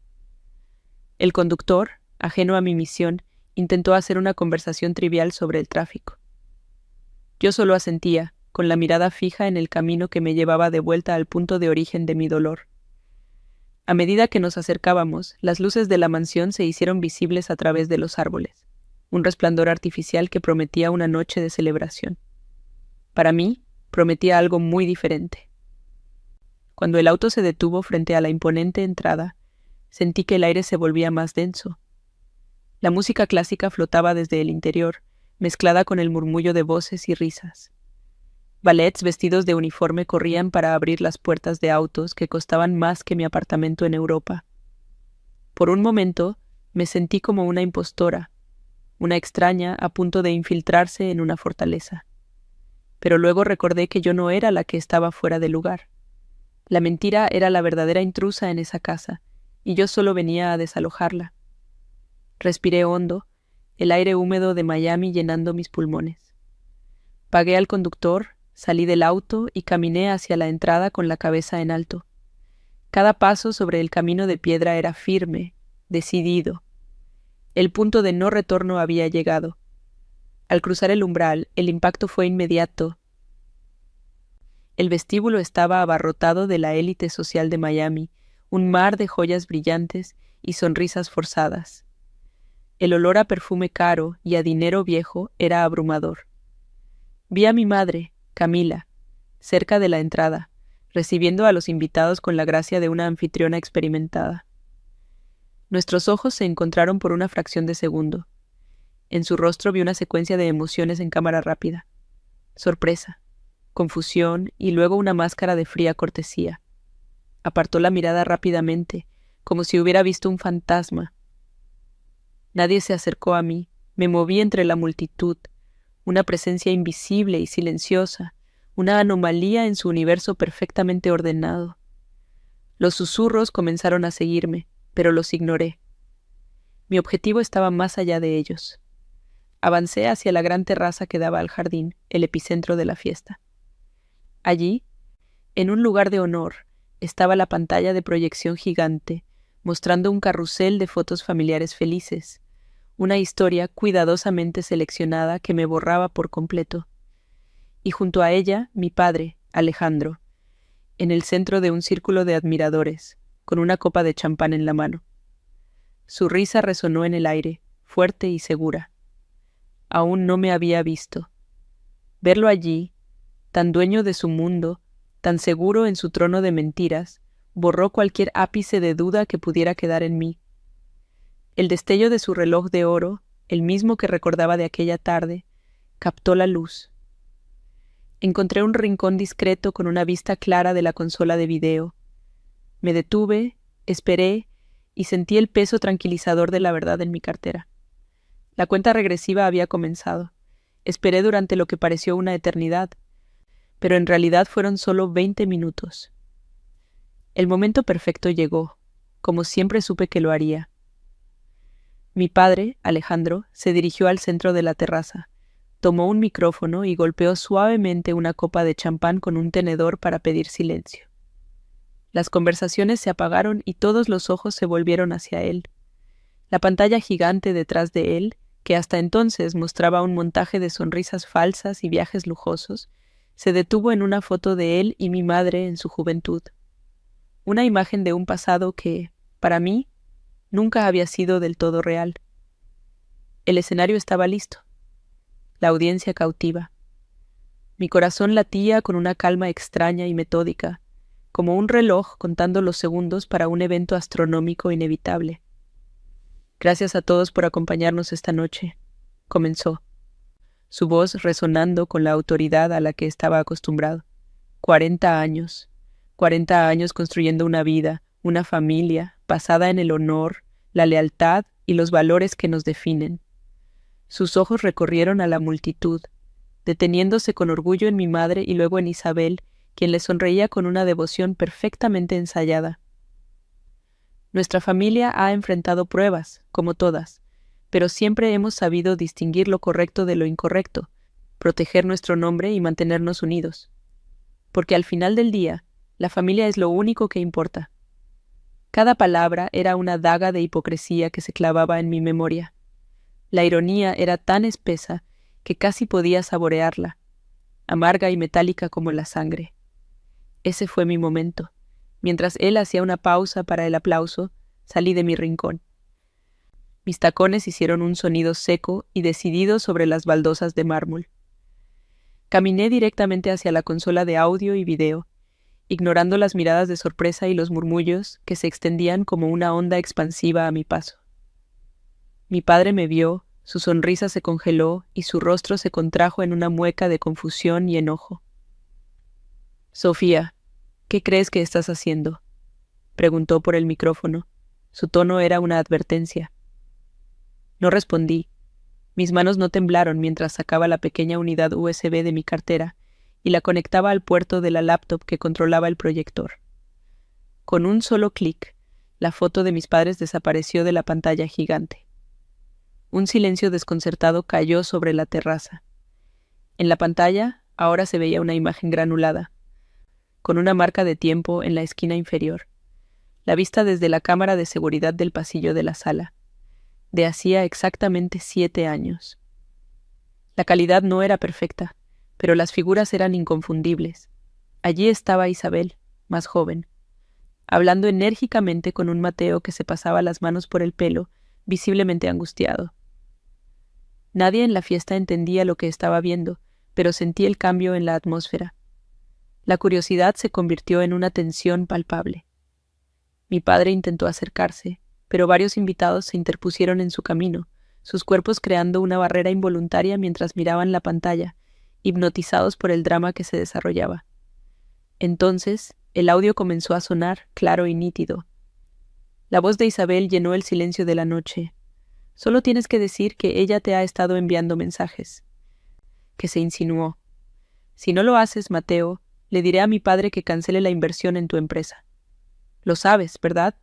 El conductor, ajeno a mi misión, intentó hacer una conversación trivial sobre el tráfico. Yo solo asentía, con la mirada fija en el camino que me llevaba de vuelta al punto de origen de mi dolor. A medida que nos acercábamos, las luces de la mansión se hicieron visibles a través de los árboles, un resplandor artificial que prometía una noche de celebración. Para mí, prometía algo muy diferente. Cuando el auto se detuvo frente a la imponente entrada, sentí que el aire se volvía más denso. La música clásica flotaba desde el interior, mezclada con el murmullo de voces y risas. Valets vestidos de uniforme corrían para abrir las puertas de autos que costaban más que mi apartamento en Europa. Por un momento, me sentí como una impostora, una extraña a punto de infiltrarse en una fortaleza. Pero luego recordé que yo no era la que estaba fuera de lugar. La mentira era la verdadera intrusa en esa casa, y yo solo venía a desalojarla. Respiré hondo, el aire húmedo de Miami llenando mis pulmones. Pagué al conductor, Salí del auto y caminé hacia la entrada con la cabeza en alto. Cada paso sobre el camino de piedra era firme, decidido. El punto de no retorno había llegado. Al cruzar el umbral, el impacto fue inmediato. El vestíbulo estaba abarrotado de la élite social de Miami, un mar de joyas brillantes y sonrisas forzadas. El olor a perfume caro y a dinero viejo era abrumador. Vi a mi madre, Camila, cerca de la entrada, recibiendo a los invitados con la gracia de una anfitriona experimentada. Nuestros ojos se encontraron por una fracción de segundo. En su rostro vi una secuencia de emociones en cámara rápida. Sorpresa, confusión y luego una máscara de fría cortesía. Apartó la mirada rápidamente, como si hubiera visto un fantasma. Nadie se acercó a mí. Me moví entre la multitud, una presencia invisible y silenciosa, una anomalía en su universo perfectamente ordenado. Los susurros comenzaron a seguirme, pero los ignoré. Mi objetivo estaba más allá de ellos. Avancé hacia la gran terraza que daba al jardín, el epicentro de la fiesta. Allí, en un lugar de honor, estaba la pantalla de proyección gigante, mostrando un carrusel de fotos familiares felices, una historia cuidadosamente seleccionada que me borraba por completo. Y junto a ella, mi padre, Alejandro, en el centro de un círculo de admiradores, con una copa de champán en la mano. Su risa resonó en el aire, fuerte y segura. Aún no me había visto. Verlo allí, tan dueño de su mundo, tan seguro en su trono de mentiras, borró cualquier ápice de duda que pudiera quedar en mí. El destello de su reloj de oro, el mismo que recordaba de aquella tarde, captó la luz. Encontré un rincón discreto con una vista clara de la consola de video. Me detuve, esperé y sentí el peso tranquilizador de la verdad en mi cartera. La cuenta regresiva había comenzado. Esperé durante lo que pareció una eternidad, pero en realidad fueron solo 20 minutos. El momento perfecto llegó, como siempre supe que lo haría. Mi padre, Alejandro, se dirigió al centro de la terraza, tomó un micrófono y golpeó suavemente una copa de champán con un tenedor para pedir silencio. Las conversaciones se apagaron y todos los ojos se volvieron hacia él. La pantalla gigante detrás de él, que hasta entonces mostraba un montaje de sonrisas falsas y viajes lujosos, se detuvo en una foto de él y mi madre en su juventud. Una imagen de un pasado que, para mí, nunca había sido del todo real. El escenario estaba listo. La audiencia cautiva. Mi corazón latía con una calma extraña y metódica, como un reloj contando los segundos para un evento astronómico inevitable. Gracias a todos por acompañarnos esta noche, comenzó, su voz resonando con la autoridad a la que estaba acostumbrado. 40 años construyendo una vida, una familia, basada en el honor, la lealtad y los valores que nos definen. Sus ojos recorrieron a la multitud, deteniéndose con orgullo en mi madre y luego en Isabel, quien le sonreía con una devoción perfectamente ensayada. Nuestra familia ha enfrentado pruebas, como todas, pero siempre hemos sabido distinguir lo correcto de lo incorrecto, proteger nuestro nombre y mantenernos unidos. Porque al final del día, la familia es lo único que importa. Cada palabra era una daga de hipocresía que se clavaba en mi memoria. La ironía era tan espesa que casi podía saborearla, amarga y metálica como la sangre. Ese fue mi momento. Mientras él hacía una pausa para el aplauso, salí de mi rincón. Mis tacones hicieron un sonido seco y decidido sobre las baldosas de mármol. Caminé directamente hacia la consola de audio y video, ignorando las miradas de sorpresa y los murmullos que se extendían como una onda expansiva a mi paso. Mi padre me vio, su sonrisa se congeló y su rostro se contrajo en una mueca de confusión y enojo. «Sofía, ¿qué crees que estás haciendo?», preguntó por el micrófono. Su tono era una advertencia. No respondí. Mis manos no temblaron mientras sacaba la pequeña unidad USB de mi cartera y la conectaba al puerto de la laptop que controlaba el proyector. Con un solo clic, la foto de mis padres desapareció de la pantalla gigante. Un silencio desconcertado cayó sobre la terraza. En la pantalla, Ahora se veía una imagen granulada, con una marca de tiempo en la esquina inferior. La vista desde la cámara de seguridad del pasillo de la sala, de hacía exactamente 7 años. La calidad no era perfecta, pero las figuras eran inconfundibles. Allí estaba Isabel, más joven, hablando enérgicamente con un Mateo que se pasaba las manos por el pelo, visiblemente angustiado. Nadie en la fiesta entendía lo que estaba viendo, pero sentí el cambio en la atmósfera. La curiosidad se convirtió en una tensión palpable. Mi padre intentó acercarse, pero varios invitados se interpusieron en su camino, sus cuerpos creando una barrera involuntaria mientras miraban la pantalla, hipnotizados por el drama que se desarrollaba. Entonces, el audio comenzó a sonar claro y nítido. La voz de Isabel llenó el silencio de la noche. Solo tienes que decir que ella te ha estado enviando mensajes. Que se insinuó. Si no lo haces, Mateo, le diré a mi padre que cancele la inversión en tu empresa. Lo sabes, ¿verdad?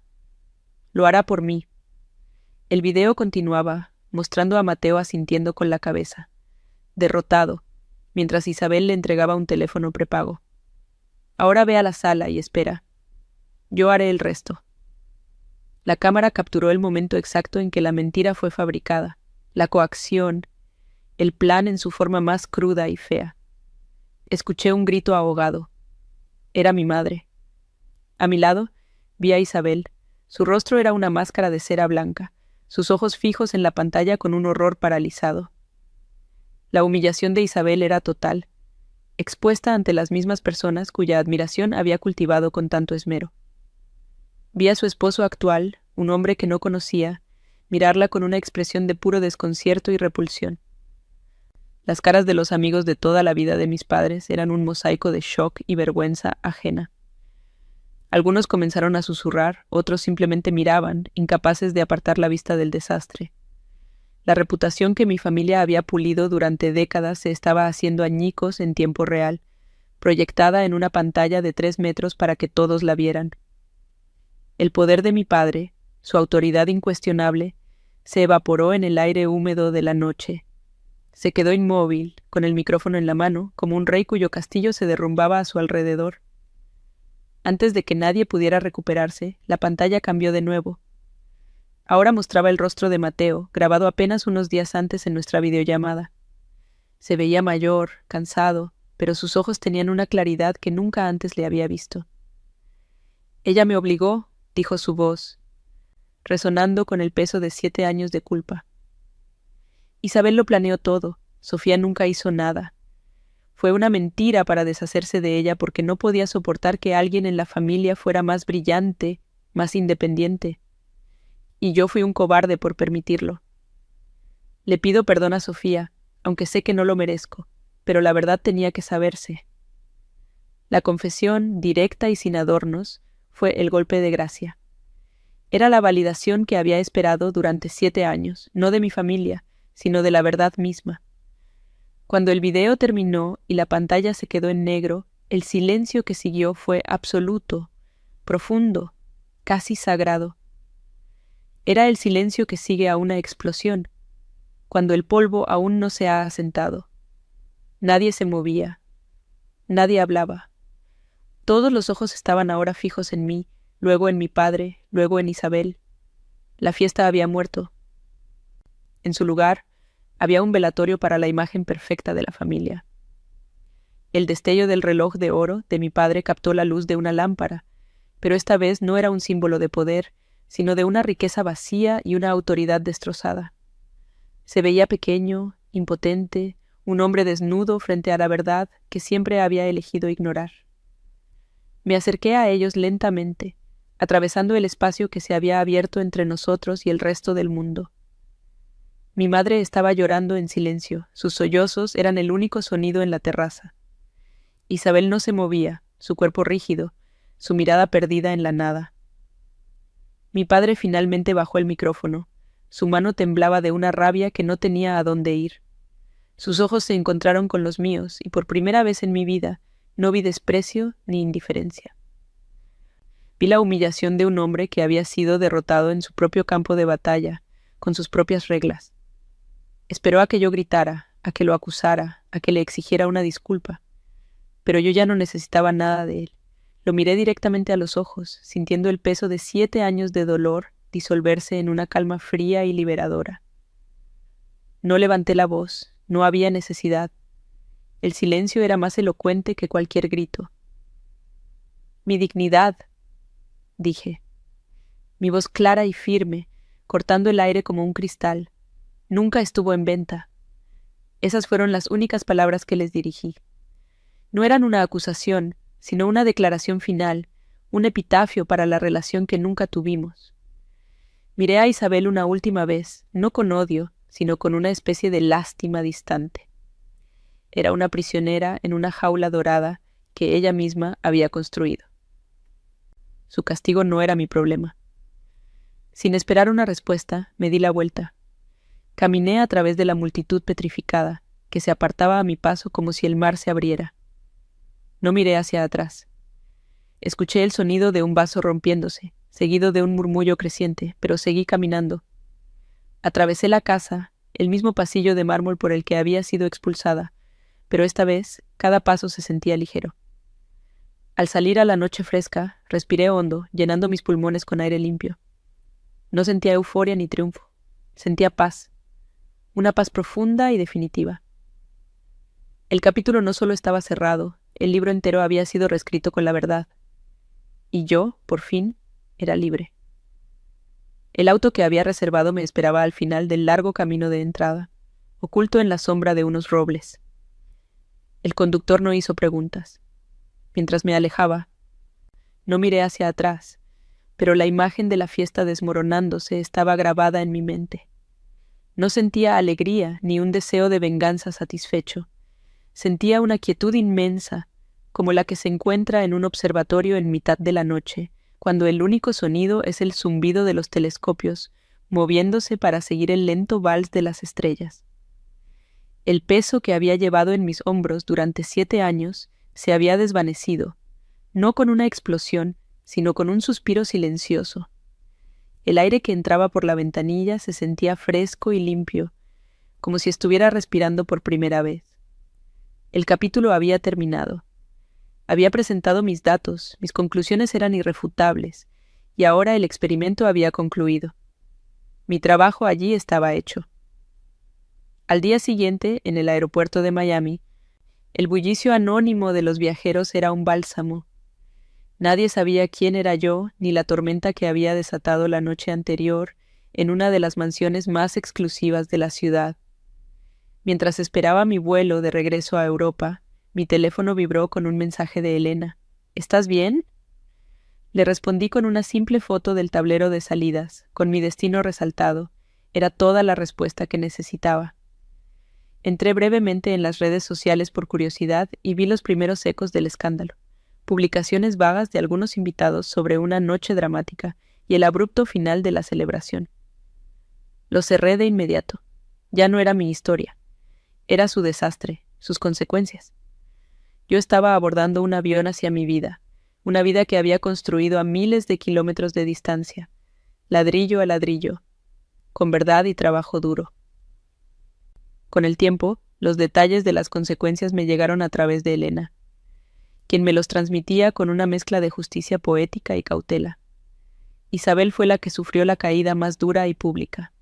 Lo hará por mí. El video continuaba, mostrando a Mateo asintiendo con la cabeza, derrotado, mientras Isabel le entregaba un teléfono prepago. Ahora ve a la sala y espera. Yo haré el resto. La cámara capturó el momento exacto en que la mentira fue fabricada, la coacción, el plan en su forma más cruda y fea. Escuché un grito ahogado. Era mi madre. A mi lado, vi a Isabel. Su rostro era una máscara de cera blanca, sus ojos fijos en la pantalla con un horror paralizado. La humillación de Isabel era total, expuesta ante las mismas personas cuya admiración había cultivado con tanto esmero. Vi a su esposo actual, un hombre que no conocía, mirarla con una expresión de puro desconcierto y repulsión. Las caras de los amigos de toda la vida de mis padres eran un mosaico de shock y vergüenza ajena. Algunos comenzaron a susurrar, otros simplemente miraban, incapaces de apartar la vista del desastre. La reputación que mi familia había pulido durante décadas se estaba haciendo añicos en tiempo real, proyectada en una pantalla de 3 metros para que todos la vieran. El poder de mi padre, su autoridad incuestionable, se evaporó en el aire húmedo de la noche. Se quedó inmóvil, con el micrófono en la mano, como un rey cuyo castillo se derrumbaba a su alrededor. Antes de que nadie pudiera recuperarse, la pantalla cambió de nuevo. Ahora mostraba el rostro de Mateo, grabado apenas unos días antes en nuestra videollamada. Se veía mayor, cansado, pero sus ojos tenían una claridad que nunca antes le había visto. Ella me obligó, dijo su voz, resonando con el peso de 7 años de culpa. Isabel lo planeó todo, Sofía nunca hizo nada. Fue una mentira para deshacerse de ella porque no podía soportar que alguien en la familia fuera más brillante, más independiente. Y yo fui un cobarde por permitirlo. Le pido perdón a Sofía, aunque sé que no lo merezco, pero la verdad tenía que saberse. La confesión, directa y sin adornos, fue el golpe de gracia. Era la validación que había esperado durante 7 años, no de mi familia, sino de la verdad misma. Cuando el video terminó y la pantalla se quedó en negro, el silencio que siguió fue absoluto, profundo, casi sagrado. Era el silencio que sigue a una explosión, cuando el polvo aún no se ha asentado. Nadie se movía, nadie hablaba. Todos los ojos estaban ahora fijos en mí, luego en mi padre, luego en Isabel. La fiesta había muerto. En su lugar, había un velatorio para la imagen perfecta de la familia. El destello del reloj de oro de mi padre captó la luz de una lámpara, pero esta vez no era un símbolo de poder, sino de una riqueza vacía y una autoridad destrozada. Se veía pequeño, impotente, un hombre desnudo frente a la verdad que siempre había elegido ignorar. Me acerqué a ellos lentamente, atravesando el espacio que se había abierto entre nosotros y el resto del mundo. Mi madre estaba llorando en silencio, sus sollozos eran el único sonido en la terraza. Isabel no se movía, su cuerpo rígido, su mirada perdida en la nada. Mi padre finalmente bajó el micrófono. Su mano temblaba de una rabia que no tenía a dónde ir. Sus ojos se encontraron con los míos y por primera vez en mi vida no vi desprecio ni indiferencia. Vi la humillación de un hombre que había sido derrotado en su propio campo de batalla, con sus propias reglas. Esperó a que yo gritara, a que lo acusara, a que le exigiera una disculpa. pero yo ya no necesitaba nada de él. Lo miré directamente a los ojos, sintiendo el peso de 7 años de dolor disolverse en una calma fría y liberadora. No levanté la voz, no había necesidad. El silencio era más elocuente que cualquier grito. «Mi dignidad», dije. Mi voz clara y firme, cortando el aire como un cristal, nunca estuvo en venta. Esas fueron las únicas palabras que les dirigí. No eran una acusación, sino una declaración final, un epitafio para la relación que nunca tuvimos. Miré a Isabel una última vez, no con odio, sino con una especie de lástima distante. Era una prisionera en una jaula dorada que ella misma había construido. Su castigo no era mi problema. Sin esperar una respuesta, me di la vuelta. Caminé a través de la multitud petrificada, que se apartaba a mi paso como si el mar se abriera. No miré hacia atrás. Escuché el sonido de un vaso rompiéndose, seguido de un murmullo creciente, pero seguí caminando. Atravesé la casa, el mismo pasillo de mármol por el que había sido expulsada, pero esta vez cada paso se sentía ligero. Al salir a la noche fresca, respiré hondo, llenando mis pulmones con aire limpio. No sentía euforia ni triunfo, sentía paz, una paz profunda y definitiva. El capítulo no solo estaba cerrado, el libro entero había sido reescrito con la verdad. Y yo, por fin, era libre. El auto que había reservado me esperaba al final del largo camino de entrada, oculto en la sombra de unos robles. El conductor no hizo preguntas. Mientras me alejaba, no miré hacia atrás, pero la imagen de la fiesta desmoronándose estaba grabada en mi mente. No sentía alegría ni un deseo de venganza satisfecho. Sentía una quietud inmensa, como la que se encuentra en un observatorio en mitad de la noche, cuando el único sonido es el zumbido de los telescopios, moviéndose para seguir el lento vals de las estrellas. El peso que había llevado en mis hombros durante 7 años se había desvanecido, no con una explosión, sino con un suspiro silencioso. El aire que entraba por la ventanilla se sentía fresco y limpio, como si estuviera respirando por primera vez. El capítulo había terminado. Había presentado mis datos, mis conclusiones eran irrefutables, y ahora el experimento había concluido. Mi trabajo allí estaba hecho. Al día siguiente, en el aeropuerto de Miami, el bullicio anónimo de los viajeros era un bálsamo. Nadie sabía quién era yo ni la tormenta que había desatado la noche anterior en una de las mansiones más exclusivas de la ciudad. Mientras esperaba mi vuelo de regreso a Europa, mi teléfono vibró con un mensaje de Elena. ¿Estás bien? Le respondí con una simple foto del tablero de salidas, con mi destino resaltado. Era toda la respuesta que necesitaba. Entré brevemente en las redes sociales por curiosidad y vi los primeros ecos del escándalo. Publicaciones vagas de algunos invitados sobre una noche dramática y el abrupto final de la celebración. Lo cerré de inmediato. Ya no era mi historia. Era su desastre, sus consecuencias. Yo estaba abordando un avión hacia mi vida, una vida que había construido a miles de kilómetros de distancia, ladrillo a ladrillo, con verdad y trabajo duro. Con el tiempo, los detalles de las consecuencias me llegaron a través de Elena, quien me los transmitía con una mezcla de justicia poética y cautela. Isabel fue la que sufrió la caída más dura y pública.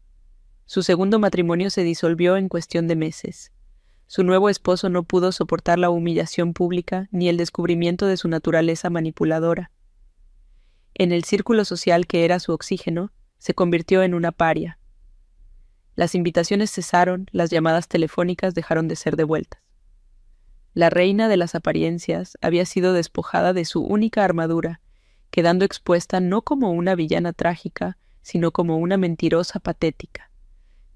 Su segundo matrimonio se disolvió en cuestión de meses. Su nuevo esposo no pudo soportar la humillación pública ni el descubrimiento de su naturaleza manipuladora. En el círculo social que era su oxígeno, se convirtió en una paria. Las invitaciones cesaron, las llamadas telefónicas dejaron de ser devueltas. La reina de las apariencias había sido despojada de su única armadura, quedando expuesta no como una villana trágica, sino como una mentirosa patética.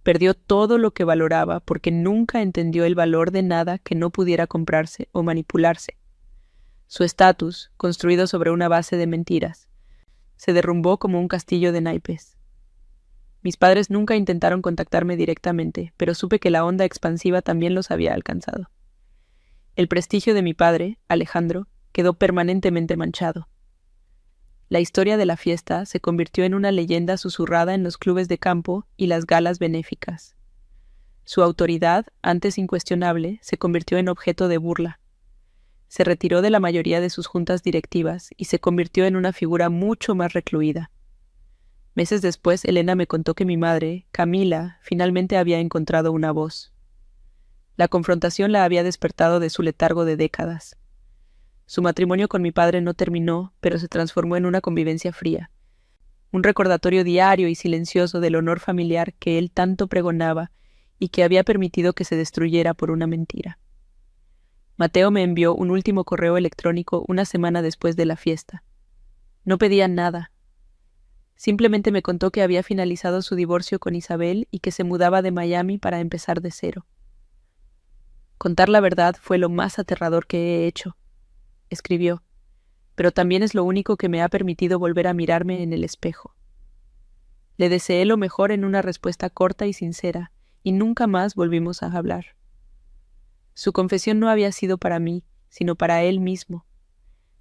Perdió todo lo que valoraba porque nunca entendió el valor de nada que no pudiera comprarse o manipularse. Su estatus, construido sobre una base de mentiras, se derrumbó como un castillo de naipes. Mis padres nunca intentaron contactarme directamente, pero supe que la onda expansiva también los había alcanzado. El prestigio de mi padre, Alejandro, quedó permanentemente manchado. La historia de la fiesta se convirtió en una leyenda susurrada en los clubes de campo y las galas benéficas. Su autoridad, antes incuestionable, se convirtió en objeto de burla. Se retiró de la mayoría de sus juntas directivas y se convirtió en una figura mucho más recluida. Meses después, Elena me contó que mi madre, Camila, finalmente había encontrado una voz. La confrontación la había despertado de su letargo de décadas. Su matrimonio con mi padre no terminó, pero se transformó en una convivencia fría. Un recordatorio diario y silencioso del honor familiar que él tanto pregonaba y que había permitido que se destruyera por una mentira. Mateo me envió un último correo electrónico una semana después de la fiesta. No pedía nada. Simplemente me contó que había finalizado su divorcio con Isabel y que se mudaba de Miami para empezar de cero. Contar la verdad fue lo más aterrador que he hecho, escribió, pero también es lo único que me ha permitido volver a mirarme en el espejo. Le deseé lo mejor en una respuesta corta y sincera, y nunca más volvimos a hablar. Su confesión no había sido para mí, sino para él mismo.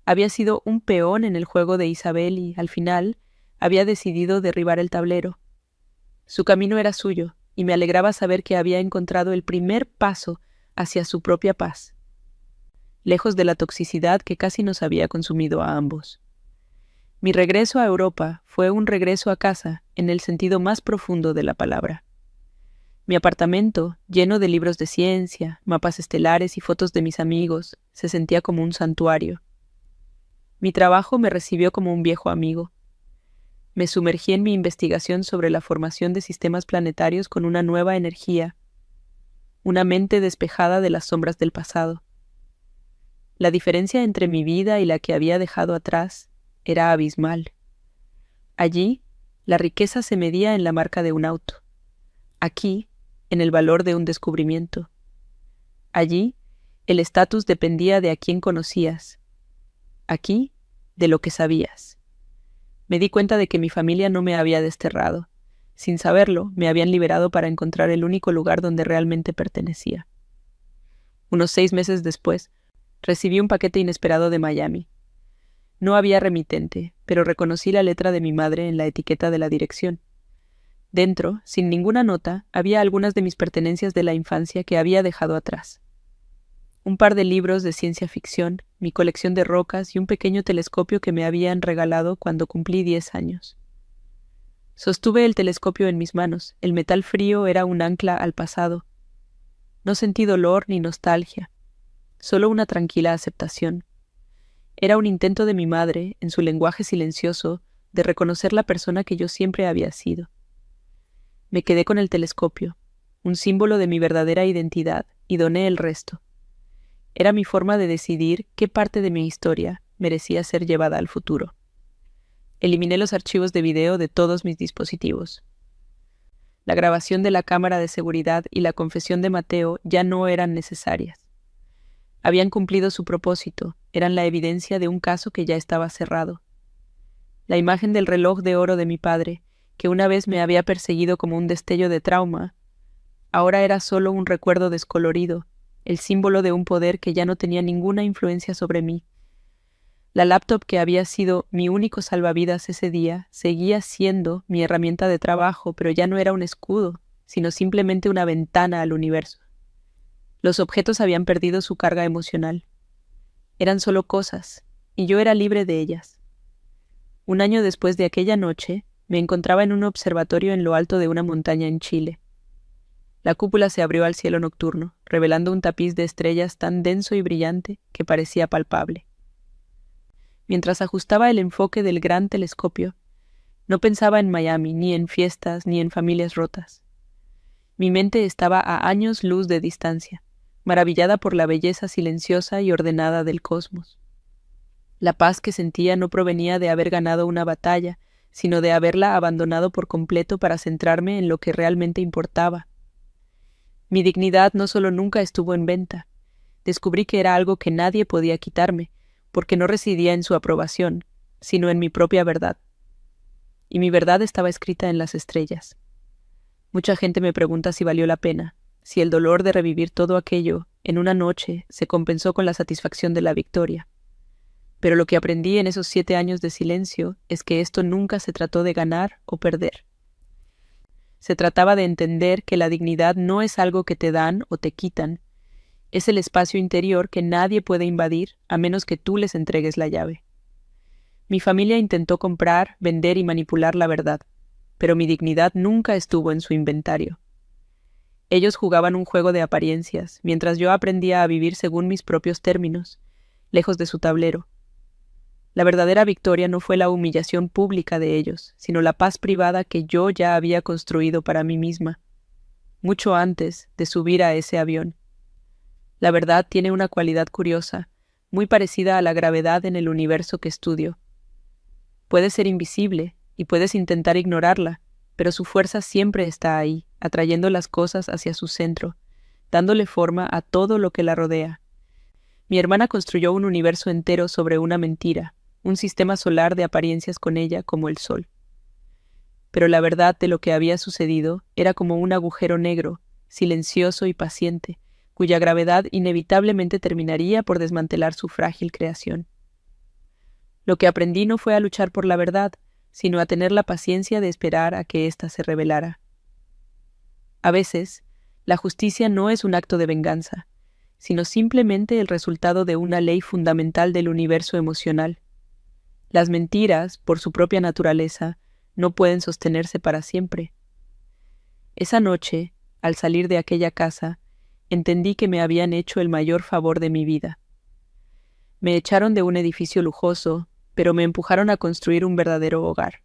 Había sido un peón en el juego de Isabel y, al final, había decidido derribar el tablero. Su camino era suyo, y me alegraba saber que había encontrado el primer paso hacia su propia paz, lejos de la toxicidad que casi nos había consumido a ambos. Mi regreso a Europa fue un regreso a casa en el sentido más profundo de la palabra. Mi apartamento, lleno de libros de ciencia, mapas estelares y fotos de mis amigos, se sentía como un santuario. Mi trabajo me recibió como un viejo amigo. Me sumergí en mi investigación sobre la formación de sistemas planetarios con una nueva energía, una mente despejada de las sombras del pasado. La diferencia entre mi vida y la que había dejado atrás era abismal. Allí, la riqueza se medía en la marca de un auto. Aquí, en el valor de un descubrimiento. Allí, el estatus dependía de a quién conocías. Aquí, de lo que sabías. Me di cuenta de que mi familia no me había desterrado. Sin saberlo, me habían liberado para encontrar el único lugar donde realmente pertenecía. Unos 6 meses después, recibí un paquete inesperado de Miami. No había remitente, pero reconocí la letra de mi madre en la etiqueta de la dirección. Dentro, sin ninguna nota, había algunas de mis pertenencias de la infancia que había dejado atrás. Un par de libros de ciencia ficción, mi colección de rocas y un pequeño telescopio que me habían regalado cuando cumplí 10 años. Sostuve el telescopio en mis manos. El metal frío era un ancla al pasado. No sentí dolor ni nostalgia, solo una tranquila aceptación. Era un intento de mi madre, en su lenguaje silencioso, de reconocer la persona que yo siempre había sido. Me quedé con el telescopio, un símbolo de mi verdadera identidad, y doné el resto. Era mi forma de decidir qué parte de mi historia merecía ser llevada al futuro. Eliminé los archivos de video de todos mis dispositivos. La grabación de la cámara de seguridad y la confesión de Mateo ya no eran necesarias. Habían cumplido su propósito, eran la evidencia de un caso que ya estaba cerrado. La imagen del reloj de oro de mi padre, que una vez me había perseguido como un destello de trauma, ahora era solo un recuerdo descolorido, el símbolo de un poder que ya no tenía ninguna influencia sobre mí. La laptop que había sido mi único salvavidas ese día seguía siendo mi herramienta de trabajo, pero ya no era un escudo, sino simplemente una ventana al universo. Los objetos habían perdido su carga emocional. Eran solo cosas, y yo era libre de ellas. Un año después de aquella noche, me encontraba en un observatorio en lo alto de una montaña en Chile. La cúpula se abrió al cielo nocturno, revelando un tapiz de estrellas tan denso y brillante que parecía palpable. Mientras ajustaba el enfoque del gran telescopio, no pensaba en Miami, ni en fiestas, ni en familias rotas. Mi mente estaba a años luz de distancia, maravillada por la belleza silenciosa y ordenada del cosmos. La paz que sentía no provenía de haber ganado una batalla, sino de haberla abandonado por completo para centrarme en lo que realmente importaba. Mi dignidad no solo nunca estuvo en venta, descubrí que era algo que nadie podía quitarme, porque no residía en su aprobación, sino en mi propia verdad. Y mi verdad estaba escrita en las estrellas. Mucha gente me pregunta si valió la pena, si el dolor de revivir todo aquello en una noche se compensó con la satisfacción de la victoria. Pero lo que aprendí en esos 7 años de silencio es que esto nunca se trató de ganar o perder. Se trataba de entender que la dignidad no es algo que te dan o te quitan, Es el espacio interior que nadie puede invadir a menos que tú les entregues la llave. Mi familia intentó comprar, vender y manipular la verdad, pero mi dignidad nunca estuvo en su inventario. Ellos jugaban un juego de apariencias, mientras yo aprendía a vivir según mis propios términos, lejos de su tablero. La verdadera victoria no fue la humillación pública de ellos, sino la paz privada que yo ya había construido para mí misma, mucho antes de subir a ese avión. La verdad tiene una cualidad curiosa, muy parecida a la gravedad en el universo que estudio. Puede ser invisible y puedes intentar ignorarla, pero su fuerza siempre está ahí, atrayendo las cosas hacia su centro, dándole forma a todo lo que la rodea. Mi hermana construyó un universo entero sobre una mentira, un sistema solar de apariencias con ella como el sol. Pero la verdad de lo que había sucedido era como un agujero negro, silencioso y paciente, cuya gravedad inevitablemente terminaría por desmantelar su frágil creación. Lo que aprendí no fue a luchar por la verdad, sino a tener la paciencia de esperar a que ésta se revelara. A veces, la justicia no es un acto de venganza, sino simplemente el resultado de una ley fundamental del universo emocional. Las mentiras, por su propia naturaleza, no pueden sostenerse para siempre. Esa noche, al salir de aquella casa, entendí que me habían hecho el mayor favor de mi vida. Me echaron de un edificio lujoso, pero me empujaron a construir un verdadero hogar.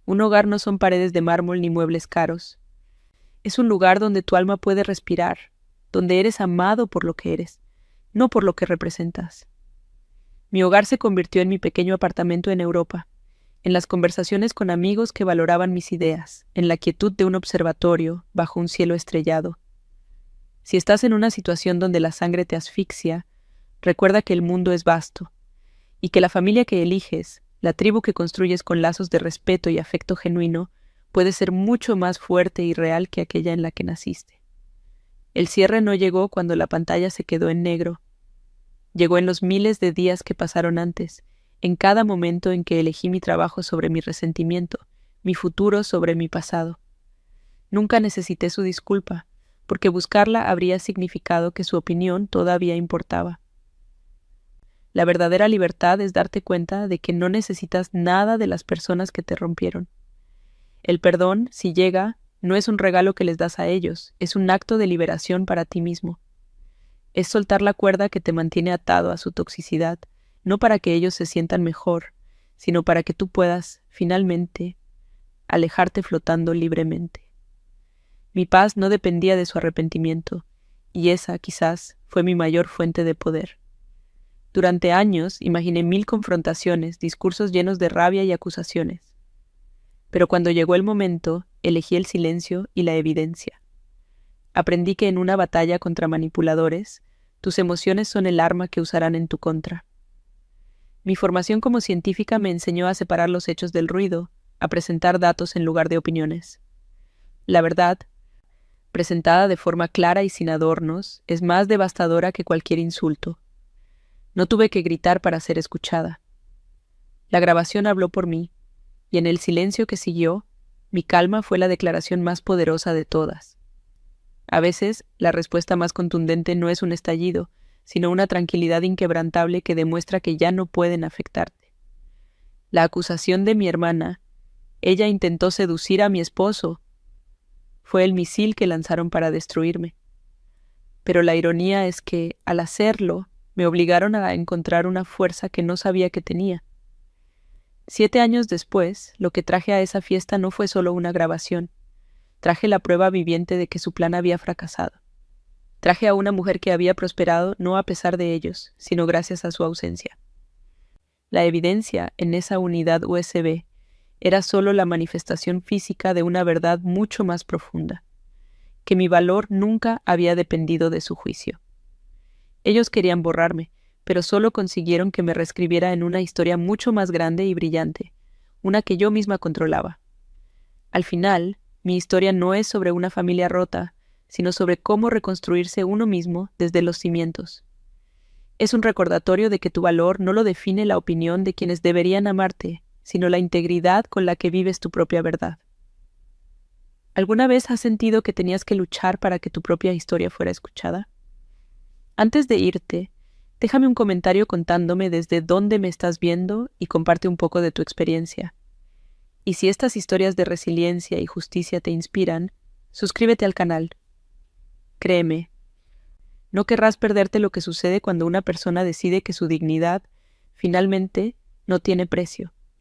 Un hogar no son paredes de mármol ni muebles caros. Es un lugar donde tu alma puede respirar, donde eres amado por lo que eres, no por lo que representas. Mi hogar se convirtió en mi pequeño apartamento en Europa, en las conversaciones con amigos que valoraban mis ideas, en la quietud de un observatorio bajo un cielo estrellado. Si estás en una situación donde la sangre te asfixia, recuerda que el mundo es vasto, y que la familia que eliges, la tribu que construyes con lazos de respeto y afecto genuino, puede ser mucho más fuerte y real que aquella en la que naciste. El cierre no llegó cuando la pantalla se quedó en negro. Llegó en los miles de días que pasaron antes, en cada momento en que elegí mi trabajo sobre mi resentimiento, mi futuro sobre mi pasado. Nunca necesité su disculpa, porque buscarla habría significado que su opinión todavía importaba. La verdadera libertad es darte cuenta de que no necesitas nada de las personas que te rompieron. El perdón, si llega, no es un regalo que les das a ellos, es un acto de liberación para ti mismo. Es soltar la cuerda que te mantiene atado a su toxicidad, no para que ellos se sientan mejor, sino para que tú puedas, finalmente, alejarte flotando libremente. Mi paz no dependía de su arrepentimiento, y esa, quizás, fue mi mayor fuente de poder. Durante años imaginé 1000 confrontaciones, discursos llenos de rabia y acusaciones. Pero cuando llegó el momento, elegí el silencio y la evidencia. Aprendí que en una batalla contra manipuladores, tus emociones son el arma que usarán en tu contra. Mi formación como científica me enseñó a separar los hechos del ruido, a presentar datos en lugar de opiniones. La verdad, presentada de forma clara y sin adornos, es más devastadora que cualquier insulto. No tuve que gritar para ser escuchada. La grabación habló por mí, y en el silencio que siguió, mi calma fue la declaración más poderosa de todas. A veces, la respuesta más contundente no es un estallido, sino una tranquilidad inquebrantable que demuestra que ya no pueden afectarte. La acusación de mi hermana, ella intentó seducir a mi esposo, fue el misil que lanzaron para destruirme. Pero la ironía es que, al hacerlo, me obligaron a encontrar una fuerza que no sabía que tenía. 7 años después, lo que traje a esa fiesta no fue solo una grabación. Traje la prueba viviente de que su plan había fracasado. Traje a una mujer que había prosperado no a pesar de ellos, sino gracias a su ausencia. La evidencia en esa unidad USB era solo la manifestación física de una verdad mucho más profunda, que mi valor nunca había dependido de su juicio. Ellos querían borrarme, pero solo consiguieron que me reescribiera en una historia mucho más grande y brillante, una que yo misma controlaba. Al final, mi historia no es sobre una familia rota, sino sobre cómo reconstruirse uno mismo desde los cimientos. Es un recordatorio de que tu valor no lo define la opinión de quienes deberían amarte, sino la integridad con la que vives tu propia verdad. ¿Alguna vez has sentido que tenías que luchar para que tu propia historia fuera escuchada? Antes de irte, déjame un comentario contándome desde dónde me estás viendo y comparte un poco de tu experiencia. Y si estas historias de resiliencia y justicia te inspiran, suscríbete al canal. Créeme, no querrás perderte lo que sucede cuando una persona decide que su dignidad, finalmente, no tiene precio.